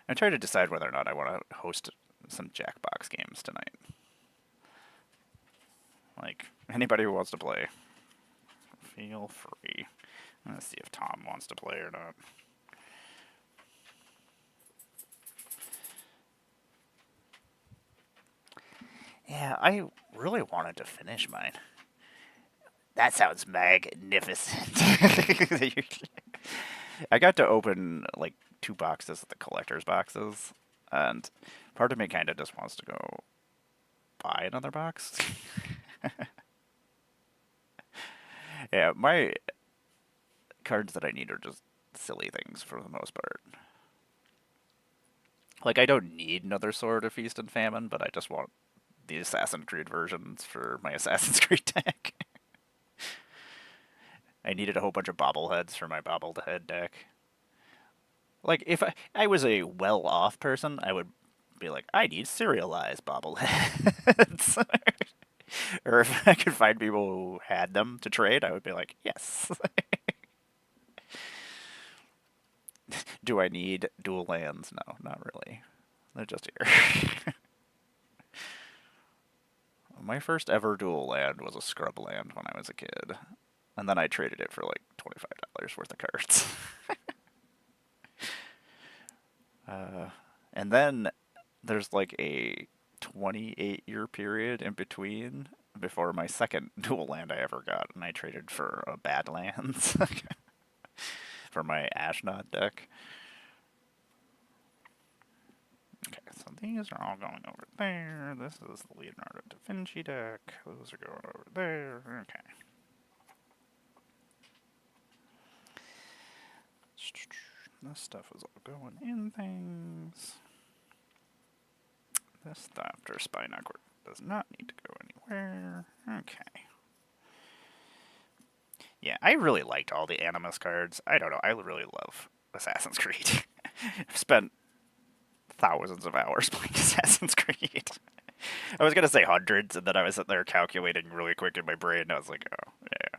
I'm trying to decide whether or not I want to host some Jackbox games tonight. Like, anybody who wants to play, feel free. I'm going to see if Tom wants to play or not. Yeah, I really wanted to finish mine. That sounds magnificent. I got to open like 2 boxes of the collector's boxes, and part of me kind of just wants to go buy another box. Yeah, my cards that I need are just silly things for the most part. Like, I don't need another Sword of Feast and Famine, but I just want the Assassin's Creed versions for my Assassin's Creed deck. I needed a whole bunch of bobbleheads for my bobblehead deck. Like, if I was a well-off person, I would be like, I need serialized bobbleheads. Or if I could find people who had them to trade, I would be like, yes. Do I need dual lands? No, not really. They're just here. My first ever dual land was a scrub land when I was a kid. And then I traded it for like $25 worth of cards. And then there's like a 28-year period in between before my second dual land I ever got, and I traded for a Badlands for my Ashnod deck. Okay, so these are all going over there. This is the Leonardo da Vinci deck. Those are going over there. Okay. This stuff is all going in things. This Thopter Spinosaur does not need to go anywhere. Okay. Yeah, I really liked all the Animus cards. I don't know, I really love Assassin's Creed. I've spent thousands of hours playing Assassin's Creed. I was gonna say hundreds, and then I was sitting there calculating really quick in my brain, and I was like, oh, yeah.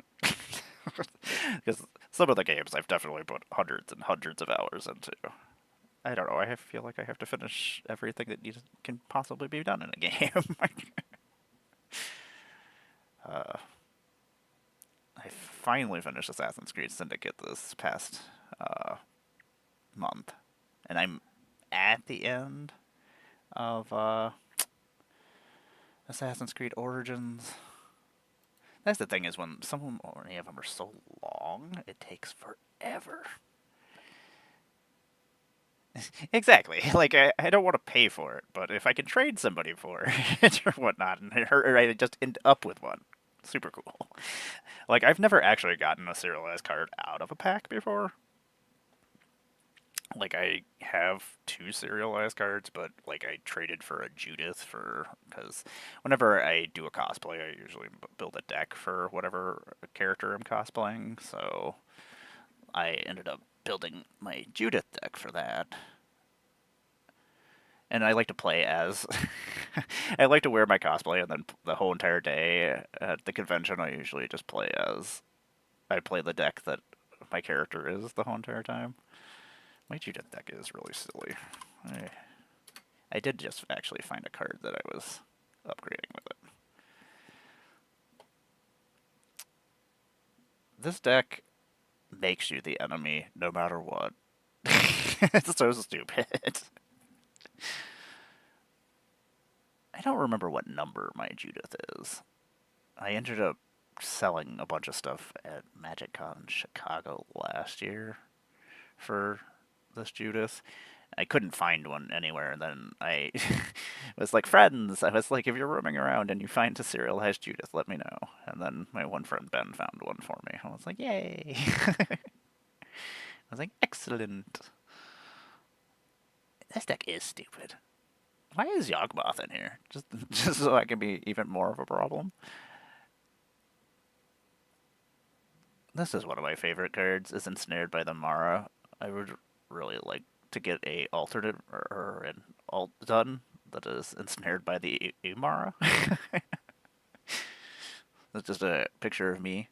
Because some of the games I've definitely put hundreds and hundreds of hours into. I don't know, I feel like I have to finish everything that can possibly be done in a game. I finally finished Assassin's Creed Syndicate this past month, and I'm at the end of Assassin's Creed Origins. That's the thing, is when some or any of them are so long, it takes forever. Exactly. Like, I don't want to pay for it, but if I can trade somebody for it or whatnot, or I just end up with one, super cool. Like, I've never actually gotten a serialized card out of a pack before. Like, I have 2 serialized cards, but, like, I traded for a Judith because whenever I do a cosplay, I usually build a deck for whatever character I'm cosplaying, so I ended up building my Judith deck for that. And I like to play as... I like to wear my cosplay, and then the whole entire day at the convention, I usually just play as... I play the deck that my character is the whole entire time. My Judith deck is really silly. I did just actually find a card that I was upgrading with it. This deck makes you the enemy no matter what. It's so stupid. I don't remember what number my Judith is. I ended up selling a bunch of stuff at MagicCon Chicago last year for this Judith. I couldn't find one anywhere, and then I was like, friends, I was like, if you're roaming around and you find a serialized Judith, let me know. And then my one friend Ben found one for me. I was like, yay! I was like, excellent. This deck is stupid. Why is Yawgmoth in here? Just so I can be even more of a problem? This is one of my favorite cards, is Ensnared by the Emmara. I would really like to get a alternate or an alt done that is ensnared by the Emmara. That's just a picture of me.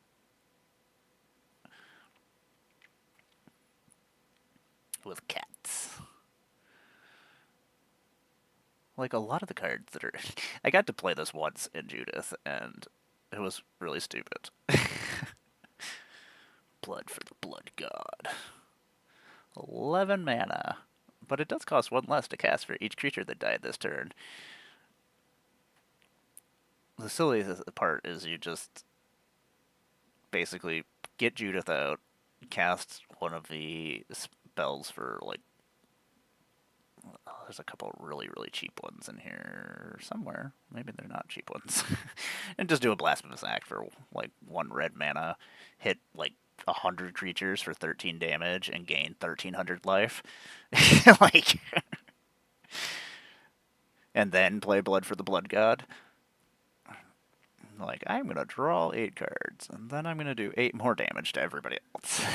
With cats. Like a lot of the cards that are... I got to play this once in Judith, and it was really stupid. Blood for the Blood God. 11 mana. But it does cost 1 less to cast for each creature that died this turn. The silliest part is you just basically get Judith out, cast one of the spells for, like... Oh, there's a couple really, really cheap ones in here somewhere. Maybe they're not cheap ones. And just do a Blasphemous Act for, like, 1 red mana, hit, like, 100 creatures for 13 damage and gain 1,300 life. Like... and then play Blood for the Blood God. Like, I'm going to draw 8 cards, and then I'm going to do 8 more damage to everybody else.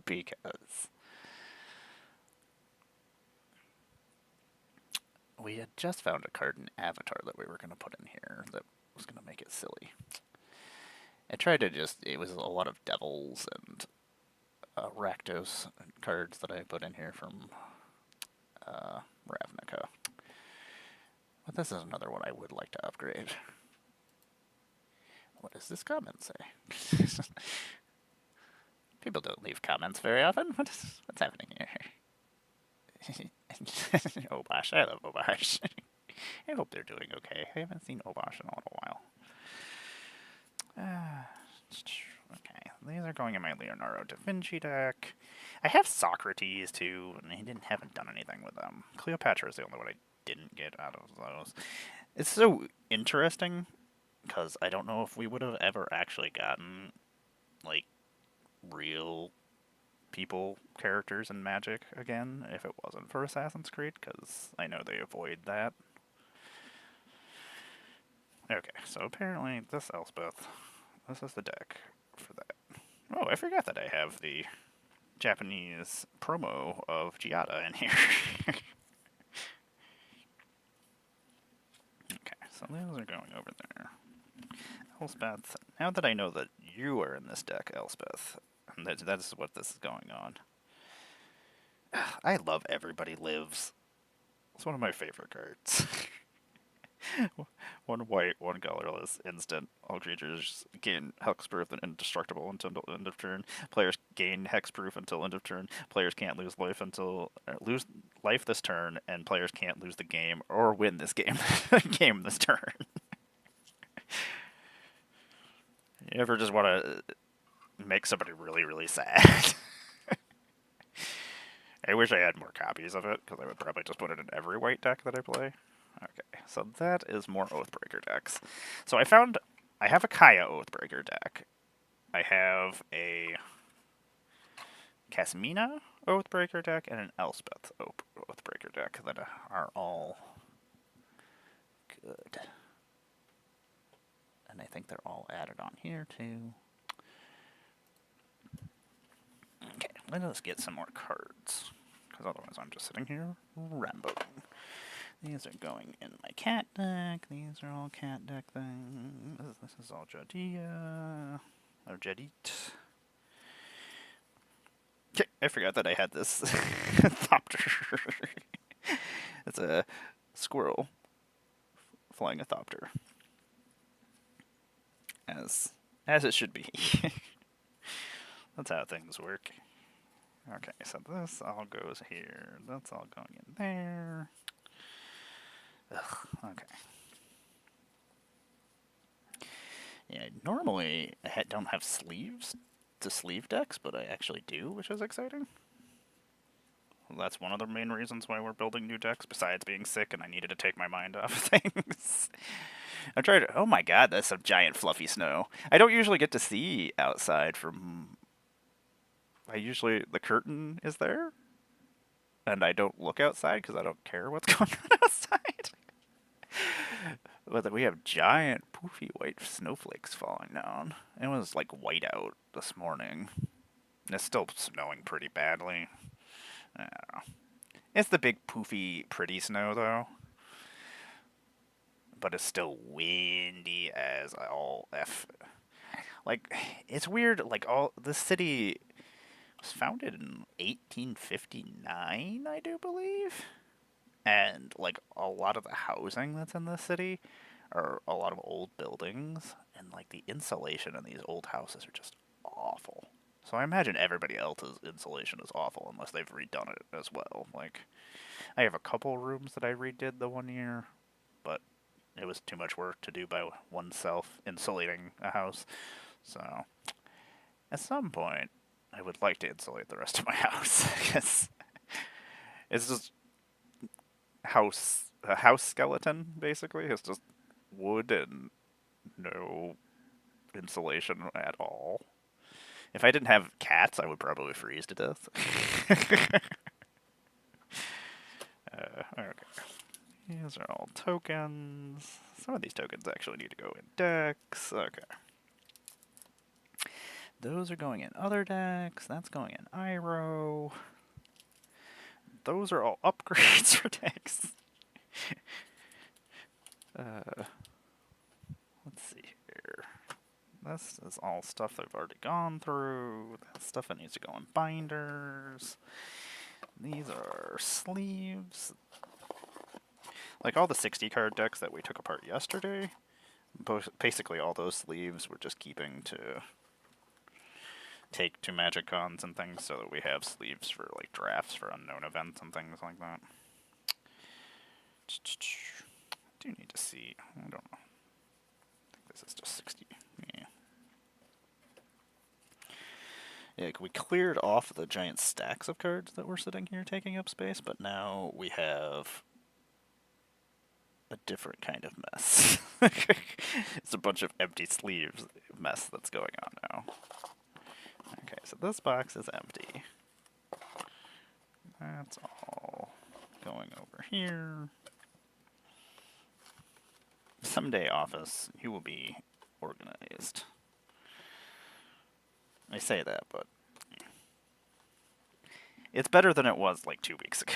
Because... we had just found a card in Avatar that we were going to put in here that was going to make it silly. I tried to just... it was a lot of Devils and Rakdos cards that I put in here from Ravnica. But this is another one I would like to upgrade. What does this comment say? People don't leave comments very often. What's happening here? Obosh, I love Obosh. I hope they're doing okay. I haven't seen Obosh in a little while. Okay, these are going in my Leonardo da Vinci deck. I have Socrates too, and I haven't done anything with them. Cleopatra is the only one I didn't get out of those. It's so interesting because I don't know if we would have ever actually gotten like real people characters in Magic again if it wasn't for Assassin's Creed, because I know they avoid that. Okay, so apparently this Elspeth, this is the deck for that. Oh, I forgot that I have the Japanese promo of Giada in here. Okay, so those are going over there. Elspeth, now that I know that you are in this deck, Elspeth, and that's what this is going on. I love Everybody Lives. It's one of my favorite cards. One white, one colorless, instant. All creatures gain hexproof and indestructible until end of turn. Players gain hexproof until end of turn. Players can't lose life lose life this turn, and players can't lose the game or win this game this turn. You ever just want to make somebody really, really sad? I wish I had more copies of it, because I would probably just put it in every white deck that I play. Okay, so that is more Oathbreaker decks. So I have a Kaya Oathbreaker deck. I have a Casmina Oathbreaker deck and an Elspeth Oathbreaker deck that are all good. And I think they're all added on here too. Okay, let us get some more cards, because otherwise I'm just sitting here rambling. These are going in my cat deck. These are all cat deck things. This is all Jadia. Or Jadit. Okay, I forgot that I had this Thopter. It's a squirrel flying a Thopter. As it should be. That's how things work. Okay, so this all goes here. That's all going in there. Ugh, okay. Yeah, normally I don't have sleeves to sleeve decks, but I actually do, which is exciting. Well, that's one of the main reasons why we're building new decks, besides being sick and I needed to take my mind off things. I tried. Oh my god, that's some giant fluffy snow. I don't usually get to see outside from. The curtain is there, and I don't look outside because I don't care what's going on outside. But we have giant poofy white snowflakes falling down. It was like white out this morning. It's still snowing pretty badly. I don't know. It's the big poofy pretty snow though. But it's still windy as all F. Like, it's weird, like this city was founded in 1859, I do believe. And like a lot of the housing that's in the city are a lot of old buildings, and like the insulation in these old houses are just awful. So I imagine everybody else's insulation is awful unless they've redone it as well. Like, I have a couple rooms that I redid the one year, but it was too much work to do by oneself insulating a house. So at some point I would like to insulate the rest of my house, because it's just a house skeleton, basically. It's just wood and no insulation at all. If I didn't have cats, I would probably freeze to death. Okay. These are all tokens. Some of these tokens actually need to go in decks. Okay. Those are going in other decks. That's going in Iroh. Those are all upgrades for decks. Let's see here. This is all stuff I've already gone through. That's stuff that needs to go in binders. These are sleeves. Like all the 60 card decks that we took apart yesterday, basically all those sleeves we're just keeping to take to Magic Cons and things, so that we have sleeves for like drafts for unknown events and things like that. Do need to see. I don't know. I think this is just 60. Yeah. Yeah, we cleared off the giant stacks of cards that were sitting here taking up space, but now we have a different kind of mess. It's a bunch of empty sleeves mess that's going on now. Okay, so this box is empty. That's all going over here. Someday, office, you will be organized. I say that, but it's better than it was like 2 weeks ago.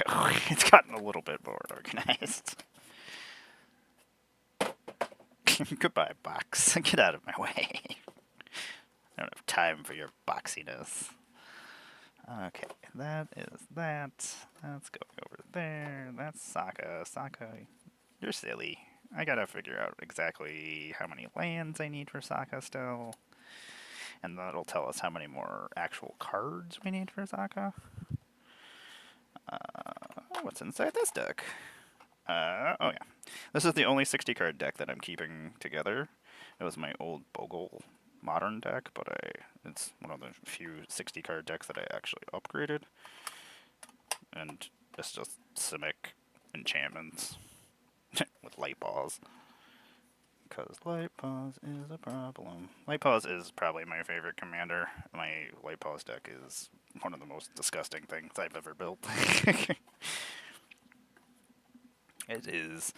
It's gotten a little bit more organized. Goodbye, box. Get out of my way. I don't have time for your boxiness. Okay, that is that. That's going over there. That's Sokka. Sokka, you're silly. I gotta figure out exactly how many lands I need for Sokka still. And that'll tell us how many more actual cards we need for Sokka. What's inside this deck? Oh yeah. This is the only 60 card deck that I'm keeping together. It was my old Bogle modern deck, but it's one of the few 60 card decks that I actually upgraded. And it's just Simic enchantments with light pause. Because light pause is a problem. Light pause is probably my favorite commander. My light pause deck is one of the most disgusting things I've ever built. It is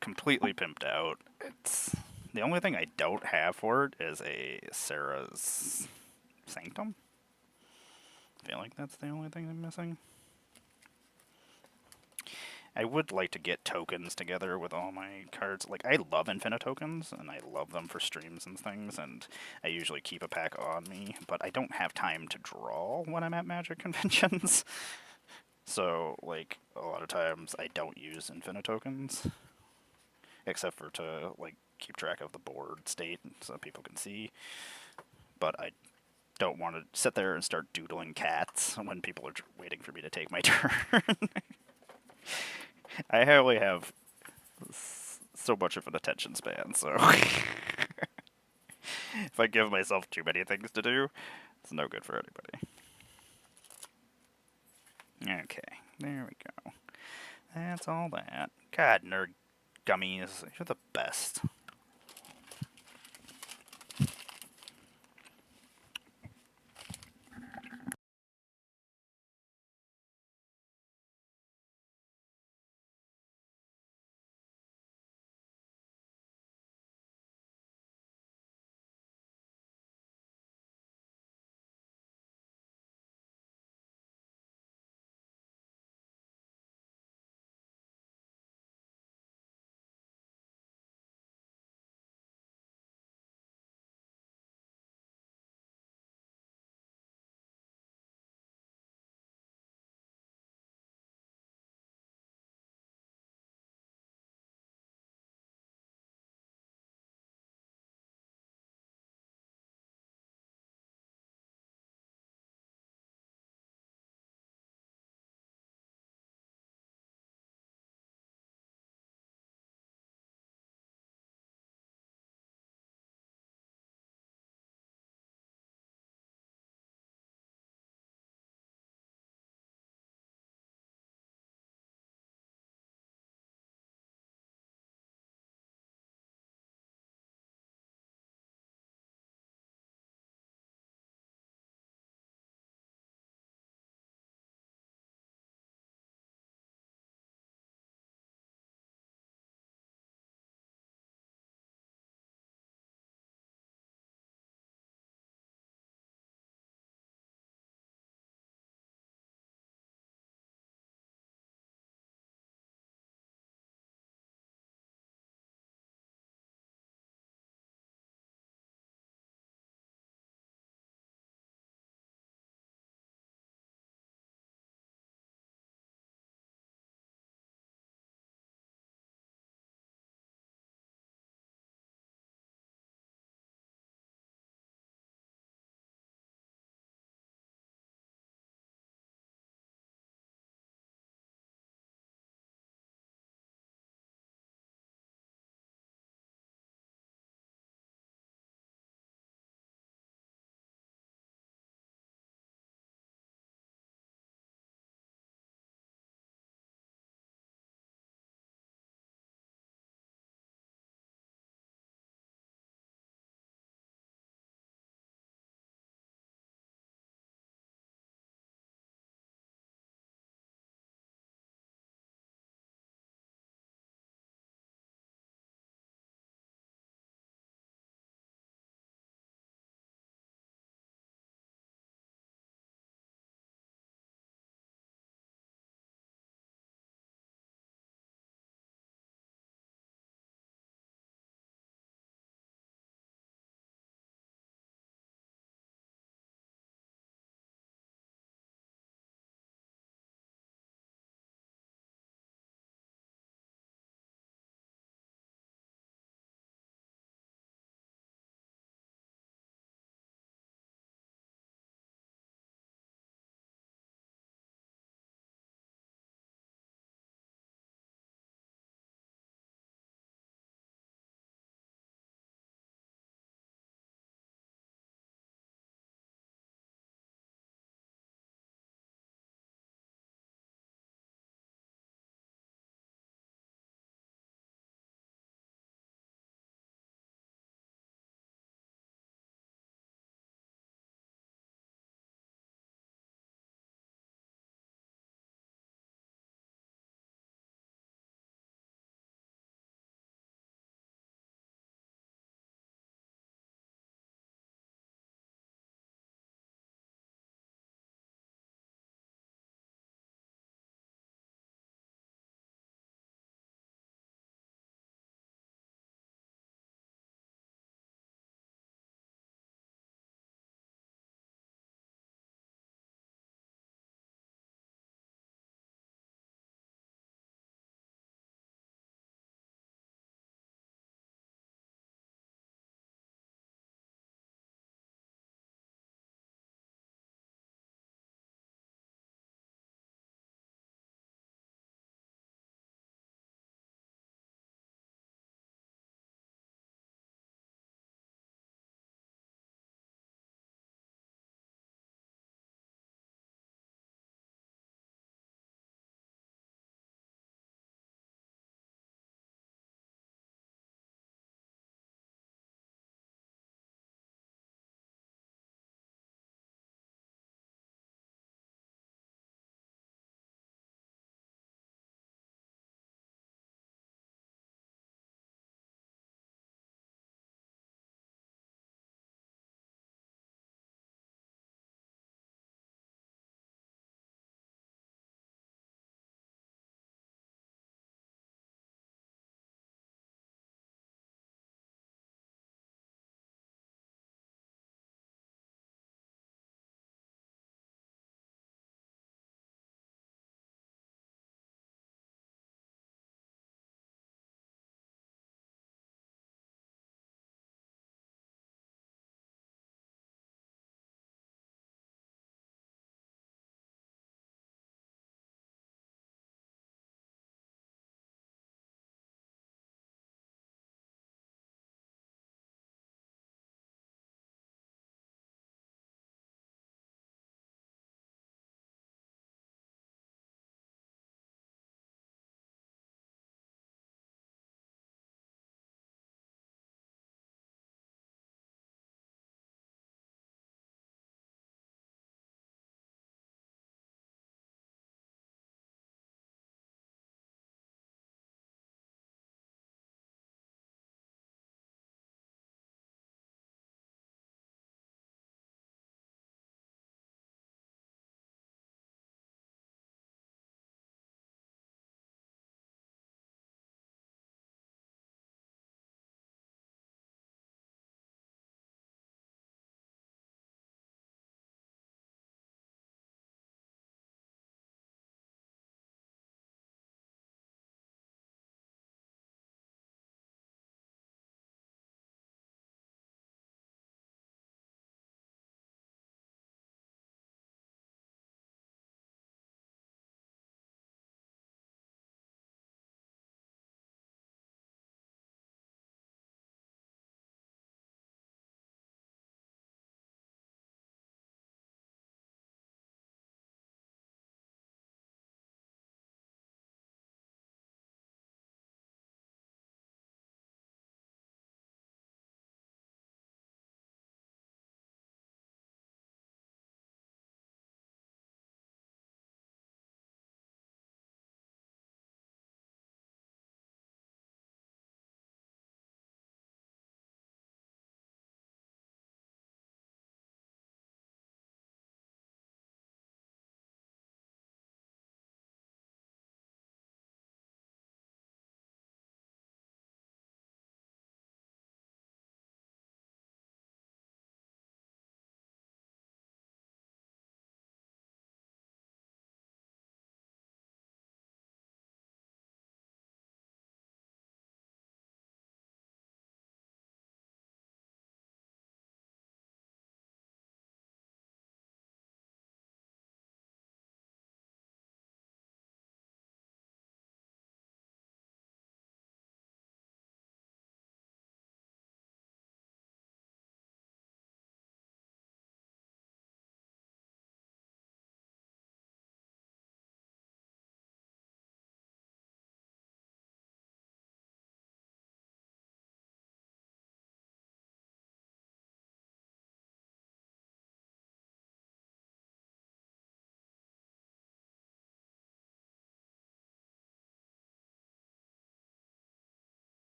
completely pimped out. It's the only thing I don't have for it is a Sarah's Sanctum. I feel like that's the only thing I'm missing. I would like to get tokens together with all my cards. Like, I love Infinite tokens, and I love them for streams and things, and I usually keep a pack on me, but I don't have time to draw when I'm at Magic conventions. So, like, a lot of times I don't use Infinite tokens, except for to, like, keep track of the board state so people can see. But I don't want to sit there and start doodling cats when people are waiting for me to take my turn. I only have so much of an attention span, so if I give myself too many things to do, it's no good for anybody. Okay, there we go. That's all that. God, nerd gummies, you're the best.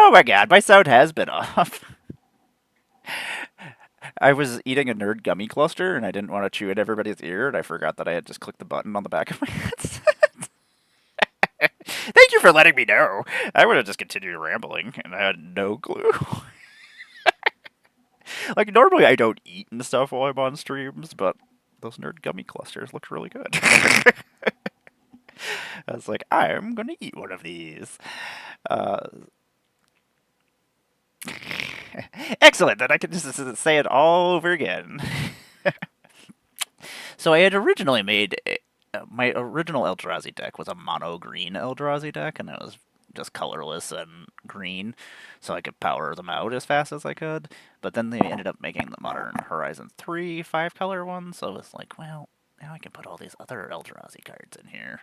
Oh my god, my sound has been off. I was eating a nerd gummy cluster and I didn't want to chew in everybody's ear, and I forgot that I had just clicked the button on the back of my headset. Thank you for letting me know. I would have just continued rambling and I had no clue. Like, normally I don't eat and stuff while I'm on streams, but those nerd gummy clusters look really good. I was like, I'm gonna eat one of these. Uh, Excellent, then I can just say it all over again. So I had originally made my original Eldrazi deck was a mono green Eldrazi deck, and it was just colorless and green, so I could power them out as fast as I could. But then they ended up making the Modern Horizon 3 5-color one, so it was like, well, now I can put all these other Eldrazi cards in here.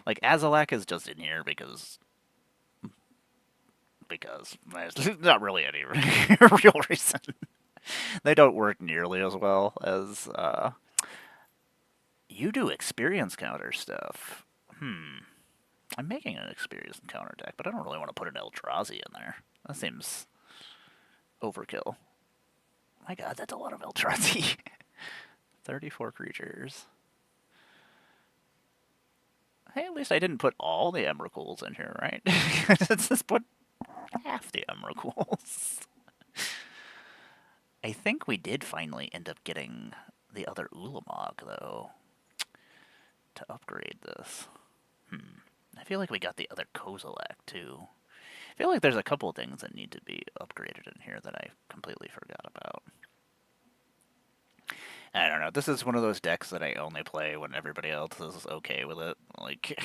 Like Azalak is just in here because there's not really any real reason. They don't work nearly as well as you do experience counter stuff. I'm making an experience counter deck, but I don't really want to put an Eldrazi in there. That seems overkill. My god, that's a lot of Eldrazi. 34 creatures. Hey, at least I didn't put all the Emrakuls in here, right? Let's just put half the Emrakuls. I think we did finally end up getting the other Ulamog, though, to upgrade this. I feel like we got the other Kozilek, too. I feel like there's a couple things that need to be upgraded in here that I completely forgot about. I don't know. This is one of those decks that I only play when everybody else is okay with it. Like,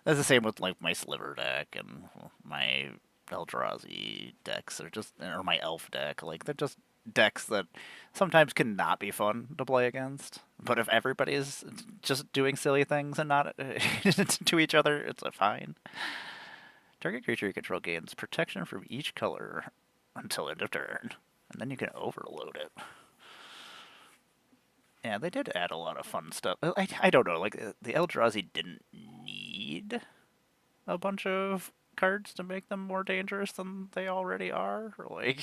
that's the same with like my Sliver deck and my Eldrazi decks, or my Elf deck. Like, they're just decks that sometimes can not be fun to play against. But if everybody's just doing silly things and not to each other, it's fine. Target creature you control gains protection from each color until end of turn, and then you can overload it. Yeah, they did add a lot of fun stuff. I don't know, like, the Eldrazi didn't need a bunch of cards to make them more dangerous than they already are. Like,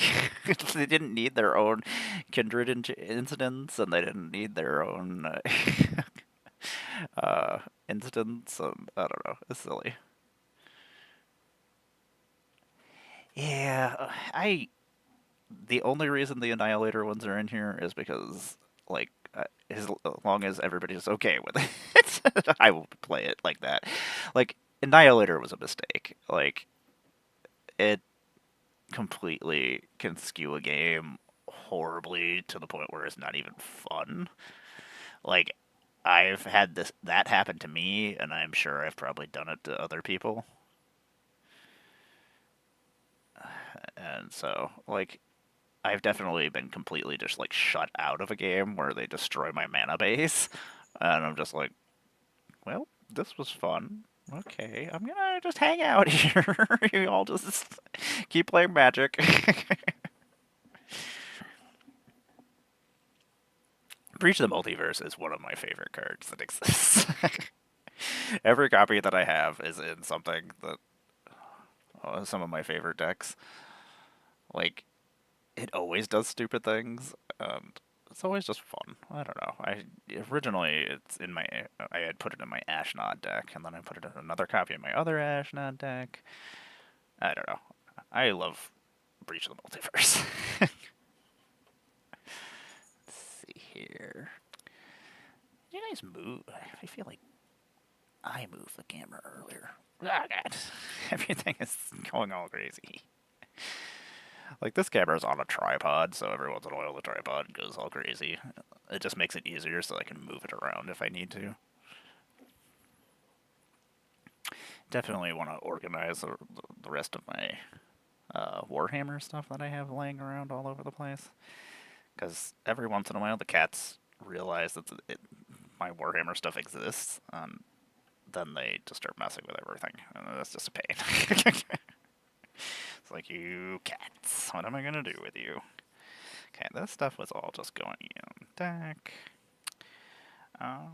they didn't need their own kindred incidents, and they didn't need their own incidents. I don't know. It's silly. Yeah, the only reason the Annihilator ones are in here is because, like, as long as everybody's okay with it, I will play it like that. Like, Annihilator was a mistake. Like, it completely can skew a game horribly to the point where it's not even fun. Like, I've had that happen to me, and I'm sure I've probably done it to other people. And so, like, I've definitely been completely just, like, shut out of a game where they destroy my mana base. And I'm just like, well, this was fun. Okay, I'm gonna just hang out here. You all just keep playing Magic. Breach of the Multiverse is one of my favorite cards that exists. Every copy that I have is in something that some of my favorite decks. Like, it always does stupid things, and it's always just fun. I don't know. Originally I had put it in my Ashnod deck, and then I put it in another copy of my other Ashnod deck. I don't know. I love Breach of the Multiverse. Let's see here. Did you guys move? I feel like I moved the camera earlier. Oh god. Everything is going all crazy. Like, this camera's on a tripod, so every once in a while the tripod goes all crazy. It just makes it easier so I can move it around if I need to. Definitely want to organize the rest of my Warhammer stuff that I have laying around all over the place. Because every once in a while the cats realize that my Warhammer stuff exists, and then they just start messing with everything. And that's just a pain. It's like, you cats, what am I gonna do with you? Okay, this stuff was all just going in deck. Part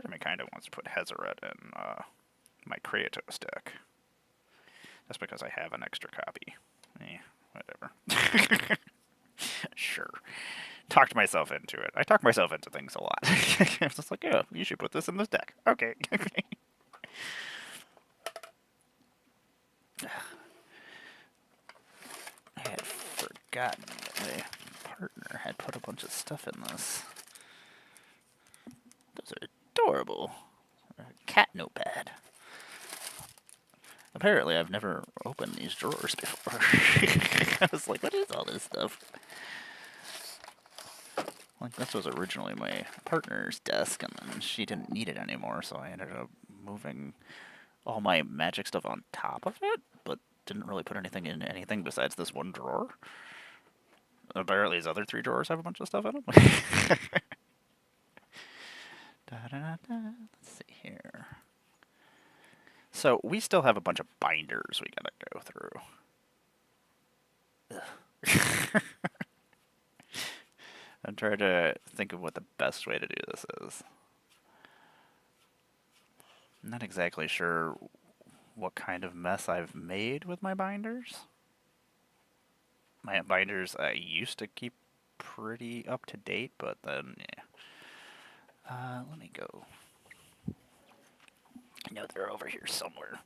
of me kind of wants to put Hezeret in my Kratos deck. Just because I have an extra copy. Whatever. Sure. Talked myself into it. I talk myself into things a lot. I was just like, oh, you should put this in this deck. Okay. I had forgotten that my partner had put a bunch of stuff in this. Those are adorable. A cat notepad. Apparently, I've never opened these drawers before. I was like, what is all this stuff? Like, this was originally my partner's desk, and then she didn't need it anymore, so I ended up moving all my magic stuff on top of it, but didn't really put anything in anything besides this one drawer. Apparently, these other 3 drawers have a bunch of stuff in them. Let's see here. So, we still have a bunch of binders we gotta go through. I'm trying to think of what the best way to do this is. I'm not exactly sure what kind of mess I've made with my binders. My binders I used to keep pretty up to date, but then, yeah. Let me go. I know they're over here somewhere.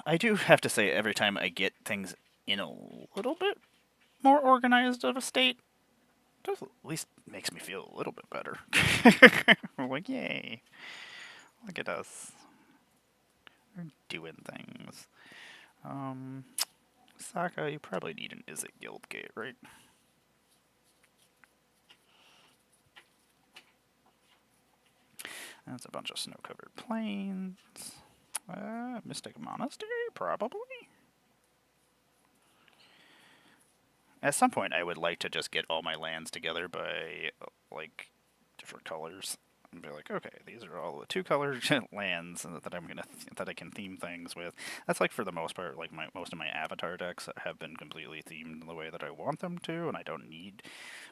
I do have to say, every time I get things in a little bit more organized of a state, it just at least makes me feel a little bit better. I'm like, yay. Look at us. We're doing things. Sokka, you probably need an Izzet Guild Gate, right? That's a bunch of snow-covered plains. Mystic Monastery, probably? At some point, I would like to just get all my lands together by, like, different colors. And be like, okay, these are all the 2-color lands that I can theme things with. That's like for the most part, like most of my avatar decks have been completely themed the way that I want them to, and I don't need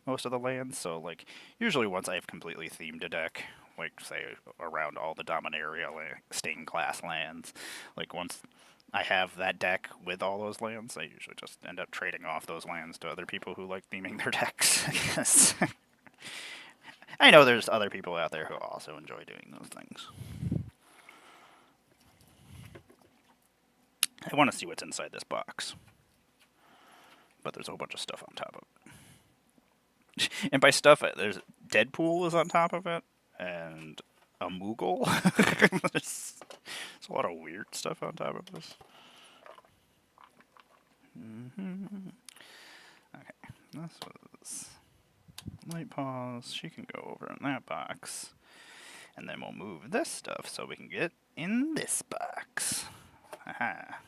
most of the lands. So like usually once I've completely themed a deck, like say around all the Dominaria stained glass lands, like once I have that deck with all those lands, I usually just end up trading off those lands to other people who like theming their decks. I guess. I know there's other people out there who also enjoy doing those things. I want to see what's inside this box. But there's a whole bunch of stuff on top of it. And by stuff, there's Deadpool is on top of it, and a Moogle. There's a lot of weird stuff on top of this. Okay, this was Light Paws. She can go over in that box. And then we'll move this stuff so we can get in this box. Aha.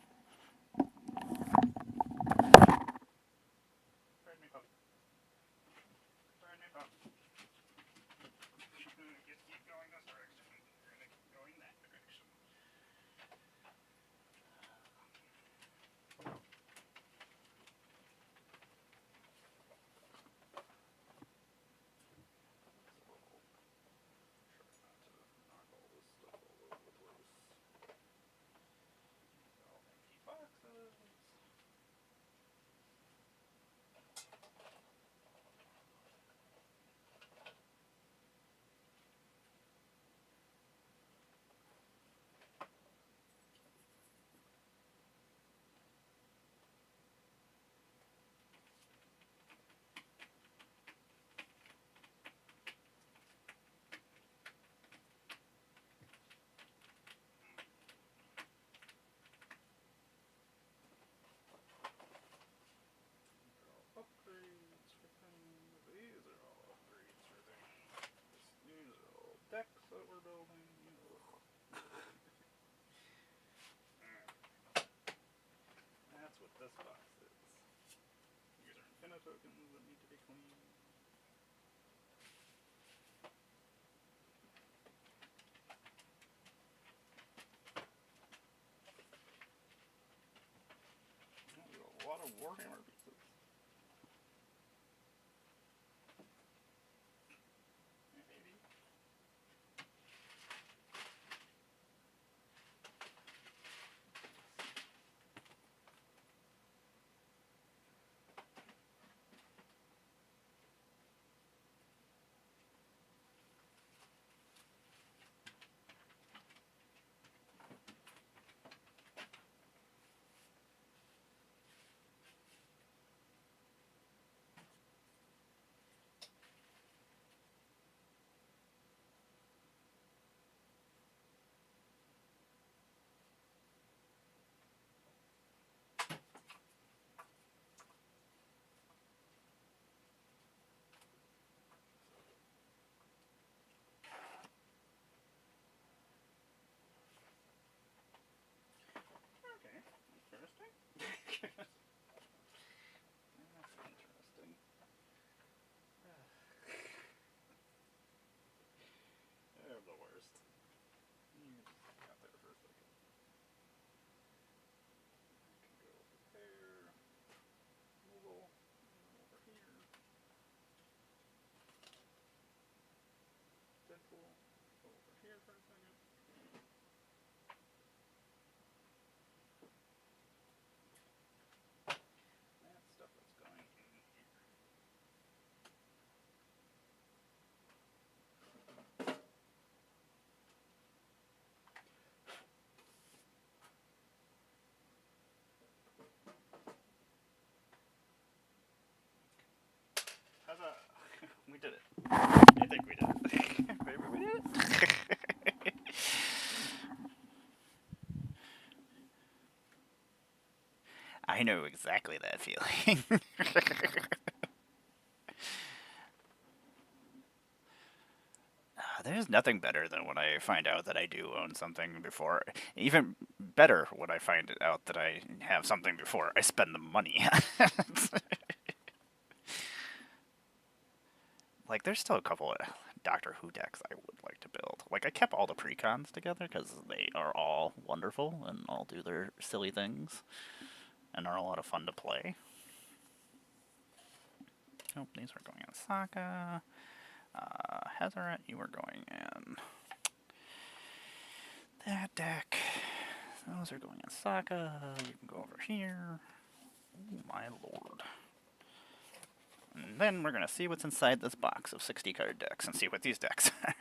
Decks that we're building. That's what this box is. These are infinite tokens that need to be cleaned. There's a lot of Warhammer pieces. Maybe. we did it. I think we did it. Maybe we did it. I know exactly that feeling. There's nothing better than when I find out that I do own something before. Even better when I find out that I have something before I spend the money. Like, there's still a couple of Doctor Who decks I would like to build. Like, I kept all the precons together because they are all wonderful and all do their silly things and are a lot of fun to play. Oh, these are going in Sokka. Hazaret, you were going in that deck. Those are going in Sokka. You can go over here. Oh, my lord. And then we're going to see what's inside this box of 60 card decks and see what these decks are.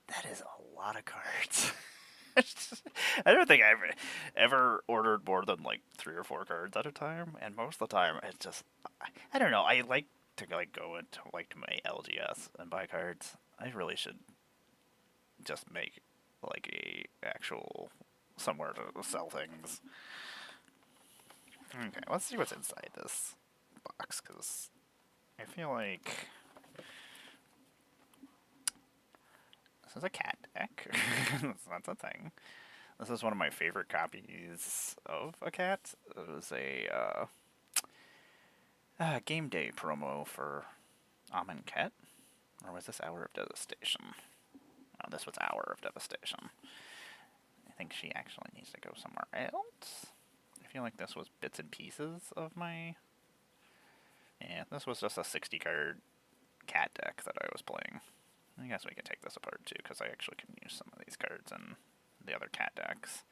That is a lot of cards. I don't think I've ever ordered more than like 3 or 4 cards at a time, and most of the time it's just, I don't know. I like to like go into like to my LGS and buy cards. I really should just make like a actual somewhere to sell things. Okay, let's see what's inside this box, because I feel like this is a cat deck. That's a thing. This is one of my favorite copies of a cat. It was a game day promo for Amonkhet. Or was this Hour of Devastation? Oh, this was Hour of Devastation. I think she actually needs to go somewhere else. I feel like this was bits and pieces of my... Yeah, this was just a 60 card cat deck that I was playing. I guess we can take this apart too, because I actually can use some of these cards in the other cat decks.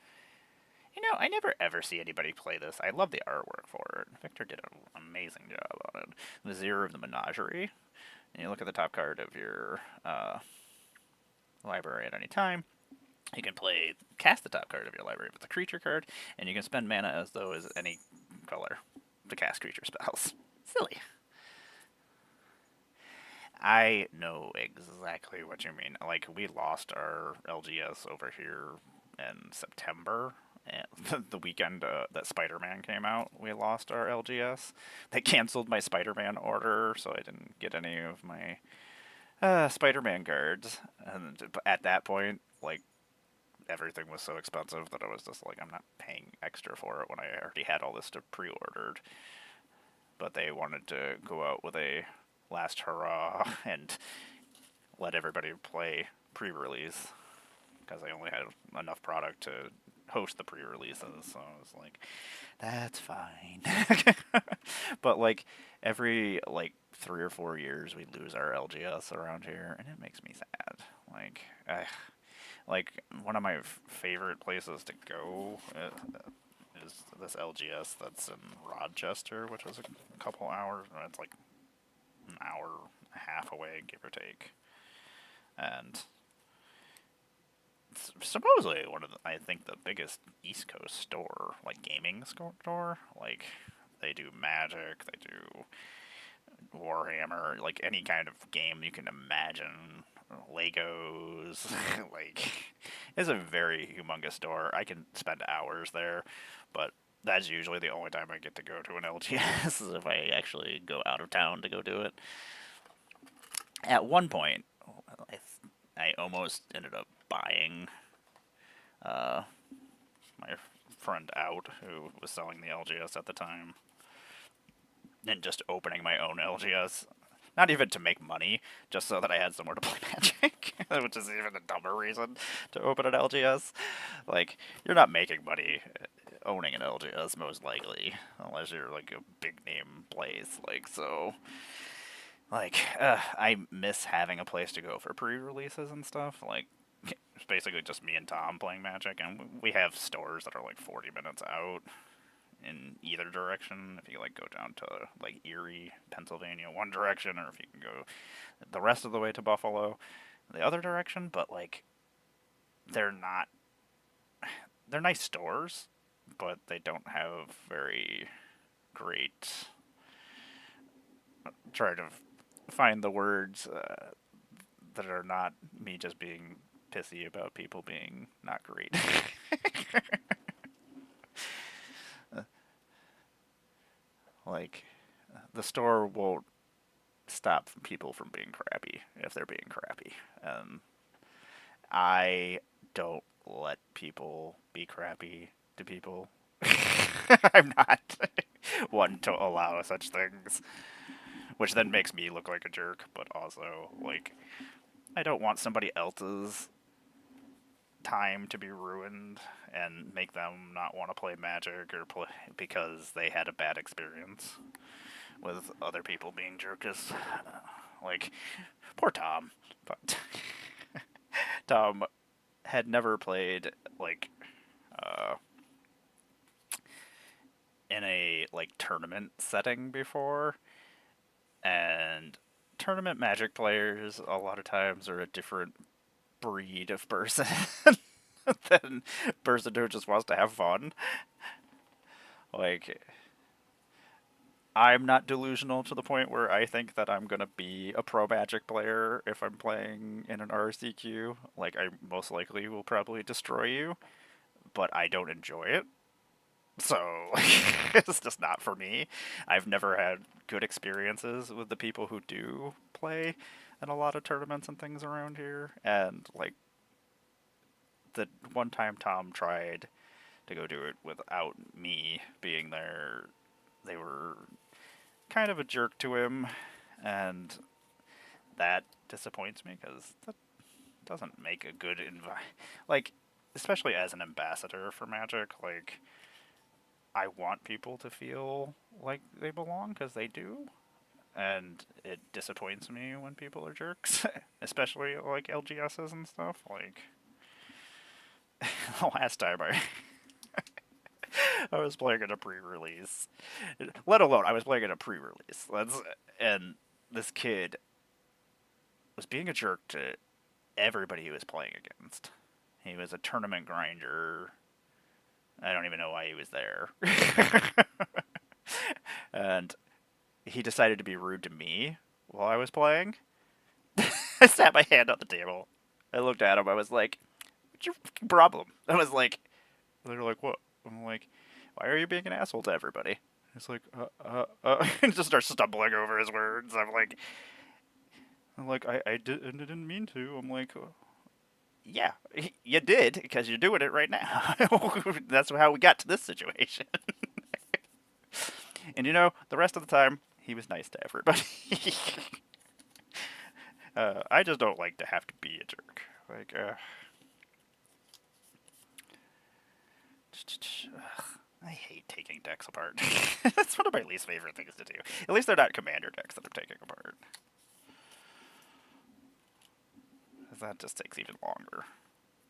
You know, I never ever see anybody play this. I love the artwork for it. Victor did an amazing job on it. Vizier of the Menagerie. And you look at the top card of your library at any time. You can cast the top card of your library with a creature card, and you can spend mana as though as any color to cast creature spells. Silly. I know exactly what you mean. Like, we lost our LGS over here in September. And the weekend that Spider-Man came out, we lost our LGS. They canceled my Spider-Man order, so I didn't get any of my Spider-Man cards. And at that point, like, everything was so expensive that I was just like, I'm not paying extra for it when I already had all this stuff pre-ordered. But they wanted to go out with a last hurrah and let everybody play pre-release, because I only had enough product to host the pre-releases, so I was like, that's fine. But like every like 3 or 4 years we lose our LGS around here, and it makes me sad. Like one of my favorite places to go is this LGS that's in Rochester, which is a couple hours. It's like an hour and a half away, give or take. And it's supposedly one of I think the biggest East Coast store, like gaming store. Like, they do Magic, they do Warhammer, like any kind of game you can imagine. Legos, like, it's a very humongous store. I can spend hours there, but that's usually the only time I get to go to an LGS is if I actually go out of town to go do it. At one point, I almost ended up buying my friend out, who was selling the LGS at the time, and just opening my own LGS. Not even to make money, just so that I had somewhere to play Magic, which is even a dumber reason to open an LGS. Like, you're not making money owning an LGS, most likely, unless you're like a big name place. Like, so, like, I miss having a place to go for pre-releases and stuff. Like, it's basically just me and Tom playing Magic, and we have stores that are like 40 minutes out in either direction. If you like go down to like Erie, Pennsylvania, one direction, or if you can go the rest of the way to Buffalo, the other direction. But like, they're not they're nice stores, but they don't have very great. Try to find the words that are not me just being pissy about people being not great. Like, the store won't stop people from being crappy if they're being crappy. I don't let people be crappy to people. I'm not one to allow such things, which then makes me look like a jerk, but also, like, I don't want somebody else's time to be ruined and make them not want to play Magic or play because they had a bad experience with other people being jerks. Like, poor Tom. But Tom had never played, like, uh, in a, like, tournament setting before. And tournament Magic players, a lot of times, are a different breed of person than person who just wants to have fun. Like, I'm not delusional to the point where I think that I'm gonna be a pro Magic player if I'm playing in an RCQ. Like, I most likely will probably destroy you, but I don't enjoy it. So, it's just not for me. I've never had good experiences with the people who do play in a lot of tournaments and things around here. And, like, the one time Tom tried to go do it without me being there, they were kind of a jerk to him, and that disappoints me because that doesn't make a good like, especially as an ambassador for Magic. Like, I want people to feel like they belong because they do, and it disappoints me when people are jerks, especially like LGSs and stuff. Like, the last time I was playing in a pre-release, let alone I was playing in a pre-release. And this kid was being a jerk to everybody he was playing against. He was a tournament grinder. I don't even know why he was there. And he decided to be rude to me while I was playing. I sat my hand on the table. I looked at him. I was like, "What's your fucking problem?" I was like, they're like, "What?" I'm like, "Why are you being an asshole to everybody?" He's like, and just starts stumbling over his words. I didn't mean to. I'm like, yeah, you did, because you're doing it right now. That's how we got to this situation. And you know, the rest of the time, he was nice to everybody. I just don't like to have to be a jerk. Like, I hate taking decks apart. That's one of my least favorite things to do. At least they're not commander decks that I'm taking apart. That just takes even longer.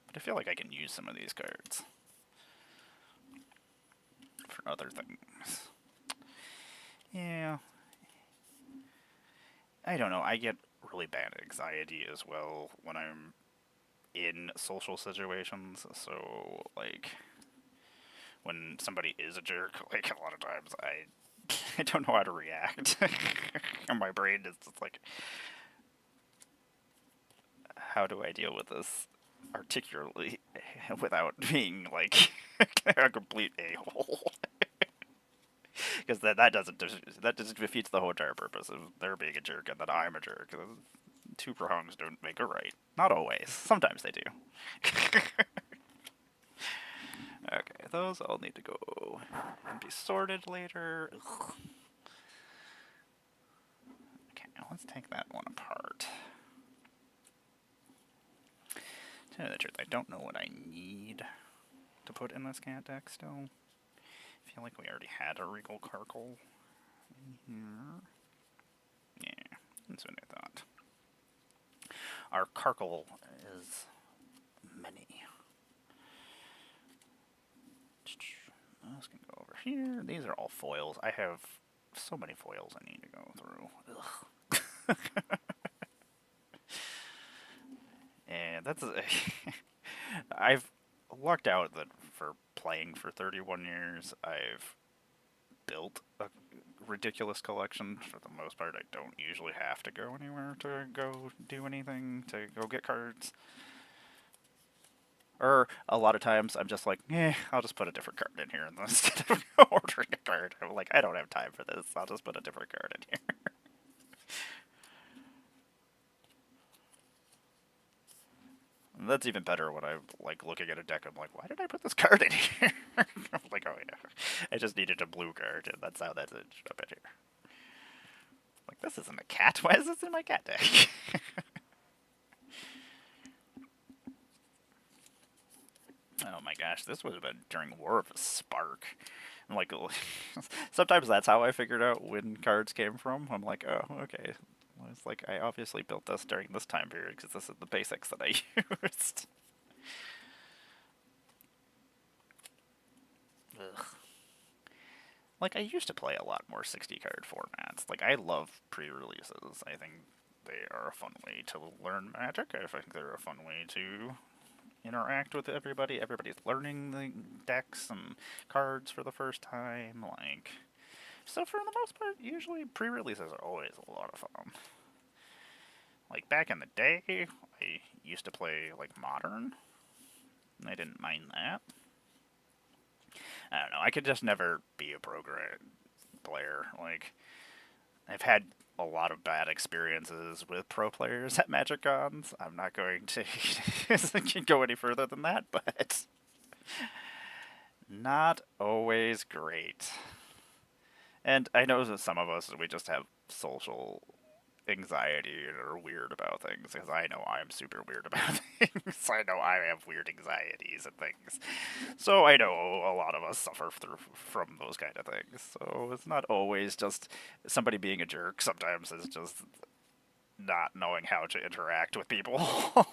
But I feel like I can use some of these cards for other things. Yeah. I don't know. I get really bad anxiety as well when I'm in social situations. So, like, when somebody is a jerk, like, a lot of times I don't know how to react. And my brain is just like, how do I deal with this articulately without being, like, a complete a-hole? Because that just defeats the whole entire purpose of there being a jerk and that I'm a jerk. Two wrongs don't make a right. Not always. Sometimes they do. Okay, those all need to go and be sorted later. Ugh. Okay, let's take that one apart. To tell you the truth, I don't know what I need to put in this cat deck still. I feel like we already had a Regal Carkle in here. Yeah, that's what I thought. Our Carkle is many. This can go over here. These are all foils. I have so many foils I need to go through. Ugh. And that's I've lucked out that for playing for 31 years, I've built a ridiculous collection. For the most part, I don't usually have to go anywhere to go do anything, to go get cards. Or a lot of times I'm just like, I'll just put a different card in here instead of ordering a card. I'm like, I don't have time for this. I'll just put a different card in here. And that's even better when I'm like looking at a deck. I'm like, why did I put this card in here? I'm like, oh yeah, I just needed a blue card, and that's how that's ended up in here. Like, this isn't a cat. Why is this in my cat deck? Oh my gosh, this would have been during War of the Spark. I'm like, sometimes that's how I figured out when cards came from. I'm like, oh, okay. Well, it's like, I obviously built this during this time period because this is the basics that I used. Ugh. Like, I used to play a lot more 60 card formats. Like, I love pre-releases. I think they are a fun way to learn Magic. I think they're a fun way to interact with everybody. Everybody's learning the decks and cards for the first time. Like, so for the most part, usually pre-releases are always a lot of fun. Like, back in the day, I used to play, like, Modern. And I didn't mind that. I don't know, I could just never be a pro player. Like, I've had a lot of bad experiences with pro players at Magic Cons. I'm not going to go any further than that, but not always great. And I know that some of us, we just have social anxiety and are weird about things, because I know I'm super weird about things. I know I have weird anxieties and things. So I know a lot of us suffer from those kind of things. So it's not always just somebody being a jerk. Sometimes it's just not knowing how to interact with people.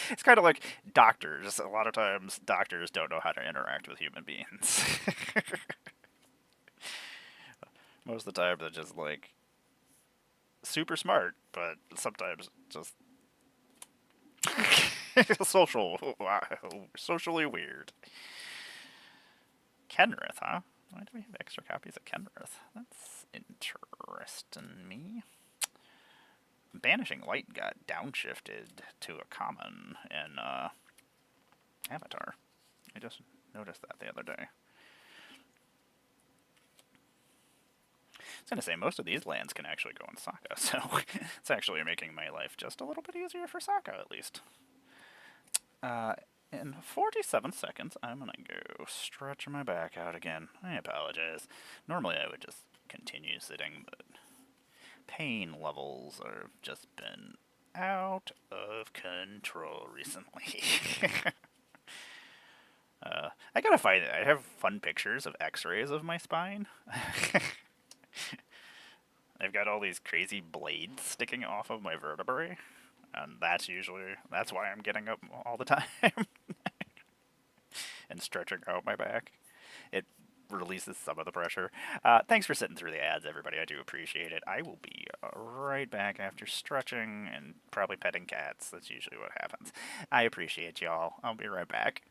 It's kind of like doctors. A lot of times doctors don't know how to interact with human beings. Most of the time they're just like super smart, but sometimes just socially weird. Kenrith, huh? Why do we have extra copies of Kenrith? That's interesting me. Banishing Light got downshifted to a common in Avatar. I just noticed that the other day. I was going to say, most of these lands can actually go in Sokka, so it's actually making my life just a little bit easier for Sokka, at least. In 47 seconds, I'm going to go stretch my back out again. I apologize. Normally I would just continue sitting, but pain levels have just been out of control recently. I gotta find it. I have fun pictures of x-rays of my spine. I've got all these crazy blades sticking off of my vertebrae, and that's why I'm getting up all the time and stretching out my back. It releases some of the pressure. Thanks for sitting through the ads, everybody. I do appreciate it. I will be right back after stretching and probably petting cats. That's usually what happens. I appreciate y'all. I'll be right back.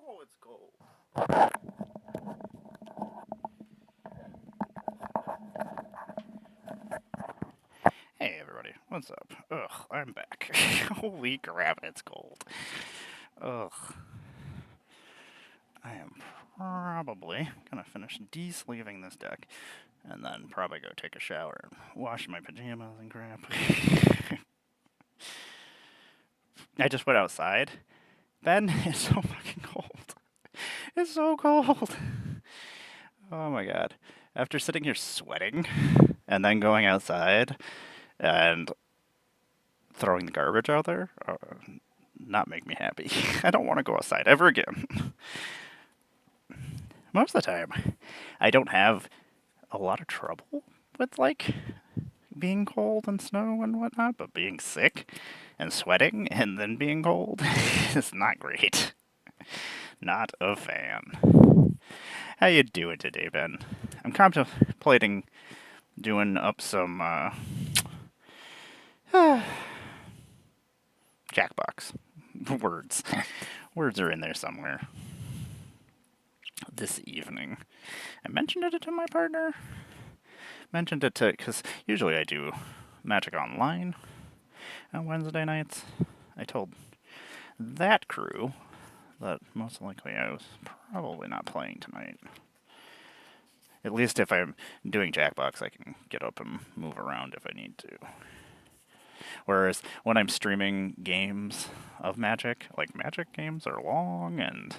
Oh, it's cold. Hey everybody, what's up? Ugh, I'm back. Holy crap, it's cold. Ugh. I am probably gonna finish de-sleeving this deck, and then probably go take a shower and wash my pajamas and crap. I just went outside. Ben, it's so fucking cold. It's so cold. Oh my god. After sitting here sweating, and then going outside, and throwing the garbage out there, not make me happy. I don't want to go outside ever again. Most of the time, I don't have a lot of trouble with, like, being cold and snow and whatnot, but being sick and sweating and then being cold is not great. Not a fan. How you doing today, Ben? I'm contemplating doing up some, Jackbox. Words. Words are in there somewhere. This evening. I mentioned it to my partner. Mentioned it to, because usually I do Magic Online on Wednesday nights. I told that crew that most likely I was probably not playing tonight. At least if I'm doing Jackbox, I can get up and move around if I need to. Whereas when I'm streaming games of Magic, like Magic games are long and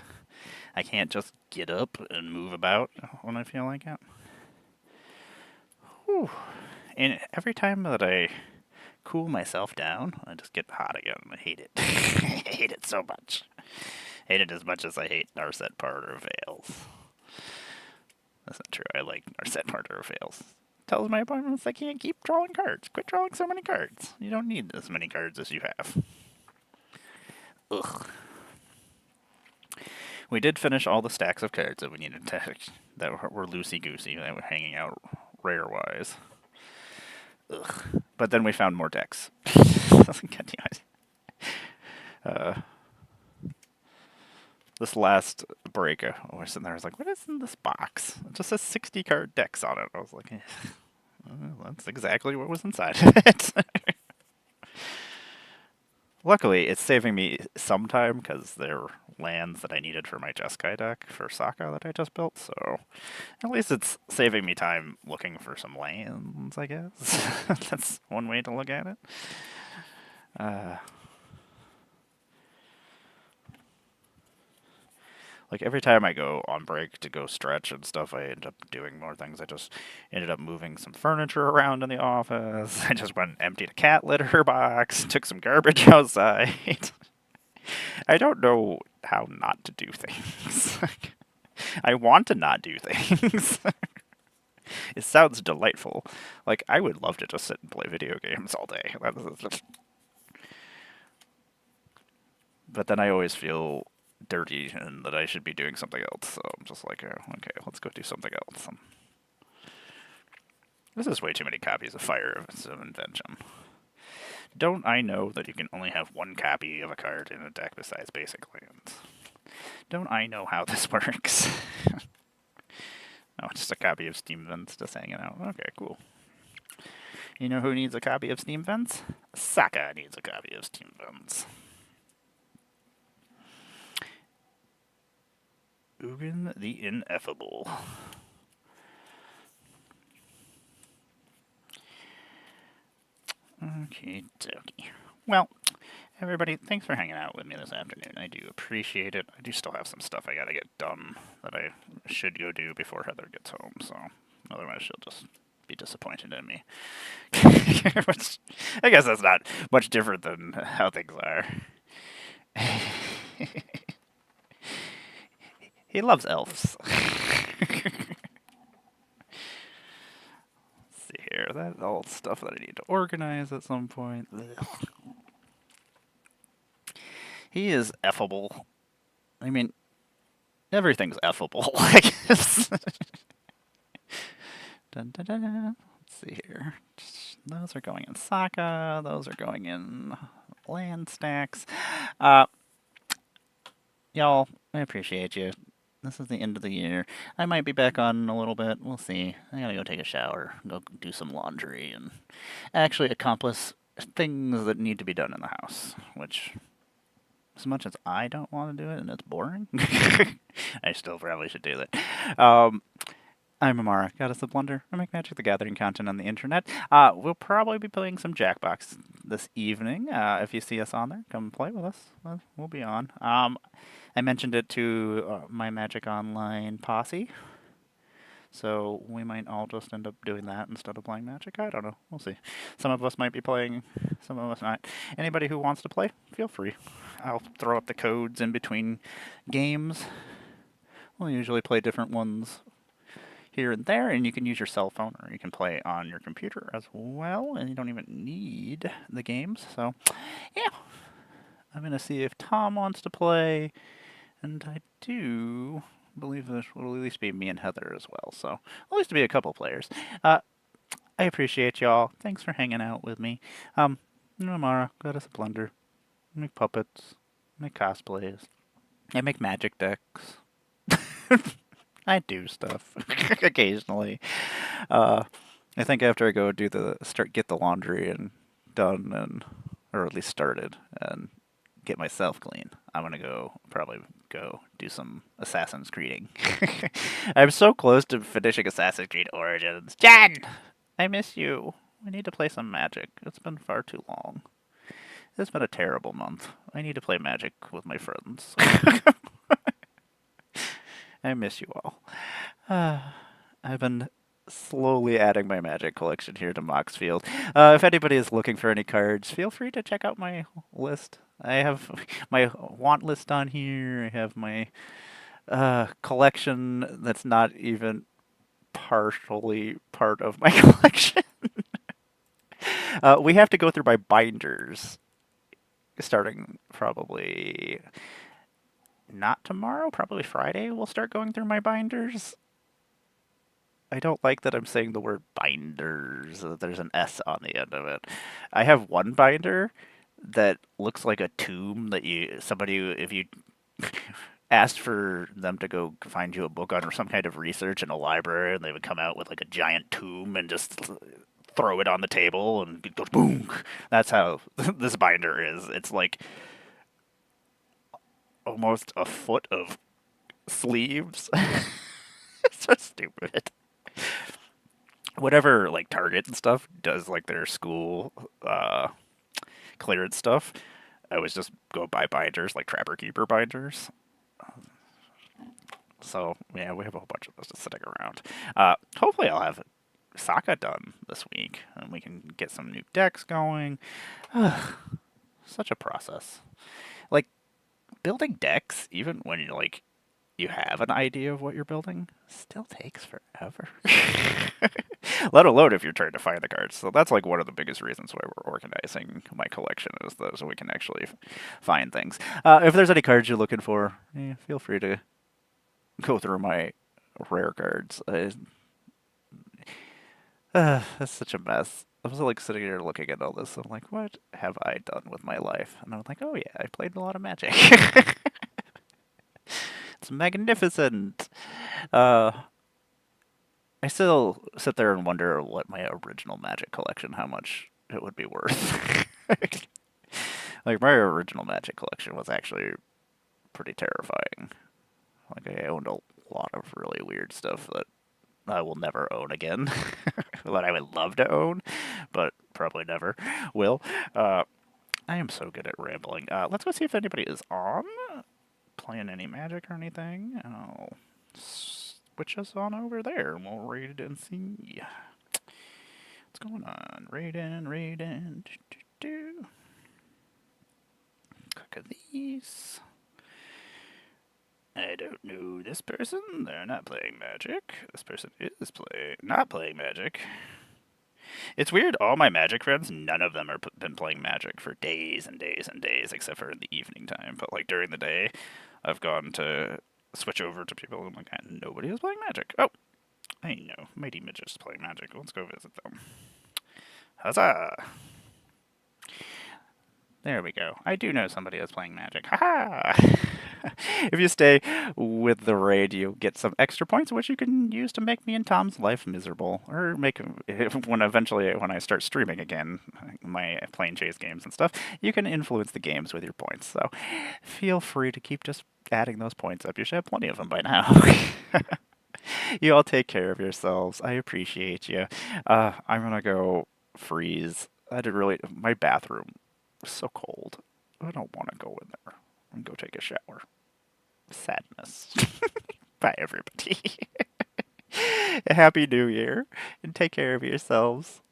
I can't just get up and move about when I feel like it. Whew. And every time that I cool myself down, I just get hot again. I hate it. I hate it so much. I hate it as much as I hate Narset Parter Fails. That's not true. I like Narset Parter Fails. Tells my opponents I can't keep drawing cards. Quit drawing so many cards. You don't need as many cards as you have. Ugh. We did finish all the stacks of cards that we needed to, that were loosey-goosey, that were hanging out rare-wise. Ugh. But then we found more decks. This last break, I was sitting there, I was like, what is in this box? It just says 60 card decks on it. I was like, well, that's exactly what was inside it. Luckily, it's saving me some time because they're lands that I needed for my Jeskai deck for Sokka that I just built, so at least it's saving me time looking for some lands, I guess. That's one way to look at it. Like every time I go on break to go stretch and stuff, I end up doing more things. I just ended up moving some furniture around in the office. I just went and emptied a cat litter box, took some garbage outside. I don't know how not to do things. I want to not do things. It sounds delightful. Like, I would love to just sit and play video games all day. But then I always feel dirty and that I should be doing something else. So I'm just like, oh, okay, let's go do something else. This is way too many copies of Fire of Invention. Don't I know that you can only have one copy of a card in a deck besides basic lands? Don't I know how this works? Oh, just a copy of Steam Vents just hanging out. Okay, cool. You know who needs a copy of Steam Vents? Sokka needs a copy of Steam Vents. Ugin the Ineffable. Okay, dokie. Well, everybody, thanks for hanging out with me this afternoon. I do appreciate it. I do still have some stuff I gotta get done that I should go do before Heather gets home, so otherwise she'll just be disappointed in me. Which, I guess that's not much different than how things are. He loves elves. Here. That's all stuff that I need to organize at some point. Ugh. He is effable. I mean, everything's effable, I guess. Dun, dun, dun, dun. Let's see here. Those are going in Sokka. Those are going in land stacks. Y'all, I appreciate you. This is the end of the year. I might be back on in a little bit. We'll see. I gotta go take a shower, go do some laundry, and actually accomplish things that need to be done in the house. Which, as much as I don't want to do it and it's boring, I still probably should do that. I'm Emmara, GoddessofBlundR. I make Magic the Gathering content on the internet. We'll probably be playing some Jackbox this evening. If you see us on there, come play with us. We'll be on. I mentioned it to my Magic Online posse, so we might all just end up doing that instead of playing Magic. I don't know. We'll see. Some of us might be playing, some of us not. Anybody who wants to play, feel free. I'll throw up the codes in between games. We'll usually play different ones here and there, and you can use your cell phone or you can play on your computer as well, and you don't even need the games. So, yeah. I'm going to see if Tom wants to play, and I do believe this will at least be me and Heather as well, so at least be a couple players. I appreciate y'all. Thanks for hanging out with me. Emmara, GoddessofBlundR. I make puppets. I make cosplays. I make magic decks. I do stuff occasionally. I think after I go get the laundry and done, and or at least started, and get myself clean, I'm gonna probably go do some Assassin's Creeding. I'm so close to finishing Assassin's Creed Origins. Jen, I miss you. We need to play some Magic. It's been far too long. It's been a terrible month. I need to play Magic with my friends. I miss you all. I've been slowly adding my Magic collection here to Moxfield. If anybody is looking for any cards, feel free to check out my list. I have my want list on here. I have my collection that's not even partially part of my collection. We have to go through my binders, starting probably not tomorrow, probably Friday. We'll start going through my binders. I don't like that I'm saying the word binders. There's an S on the end of it. I have one binder that looks like a tomb that if you asked for them to go find you a book on or some kind of research in a library, and they would come out with like a giant tomb and just throw it on the table and it goes boom. That's how this binder is. It's like almost a foot of sleeves. It's so stupid. Whatever, like Target and stuff does, like their school clearance stuff, I always just go buy binders, like Trapper Keeper binders. So yeah, we have a whole bunch of those just sitting around. Hopefully, I'll have Sokka done this week, and we can get some new decks going. Such a process. Like building decks, even when you have an idea of what you're building, still takes forever. Let alone if you're trying to find the cards. So that's like one of the biggest reasons why we're organizing my collection, is so we can actually find things. If there's any cards you're looking for, feel free to go through my rare cards. That's such a mess. I was like sitting here looking at all this. I'm like, what have I done with my life? And I'm like, oh yeah, I played a lot of Magic. It's magnificent. I still sit there and wonder what my original Magic collection, how much it would be worth. Like, my original Magic collection was actually pretty terrifying. Like, I owned a lot of really weird stuff that I will never own again. That I would love to own, but probably never will. I am so good at rambling. Let's go see if anybody is on, playing any Magic or anything. I'll switch us on over there, and we'll raid and see what's going on. Raid in. Cook of these. I don't know this person. They're not playing Magic. This person is not playing Magic. It's weird. All my Magic friends, none of them have been playing Magic for days and days and days, except for in the evening time. But like during the day, I've gone to switch over to people. I'm like, nobody is playing Magic. Oh, I know. Mighty Midget's playing Magic. Let's go visit them. Huzzah! There we go. I do know somebody that's playing Magic. Ha ha! If you stay with the raid, you get some extra points, which you can use to make me and Tom's life miserable, or make when eventually when I start streaming again, my plane chase games and stuff. You can influence the games with your points. So feel free to keep just adding those points up. You should have plenty of them by now. You all take care of yourselves. I appreciate you. I'm gonna go freeze. I did really. My bathroom is so cold. I don't want to go in there and go take a shower. Sadness. Bye, everybody. Happy New Year, and take care of yourselves.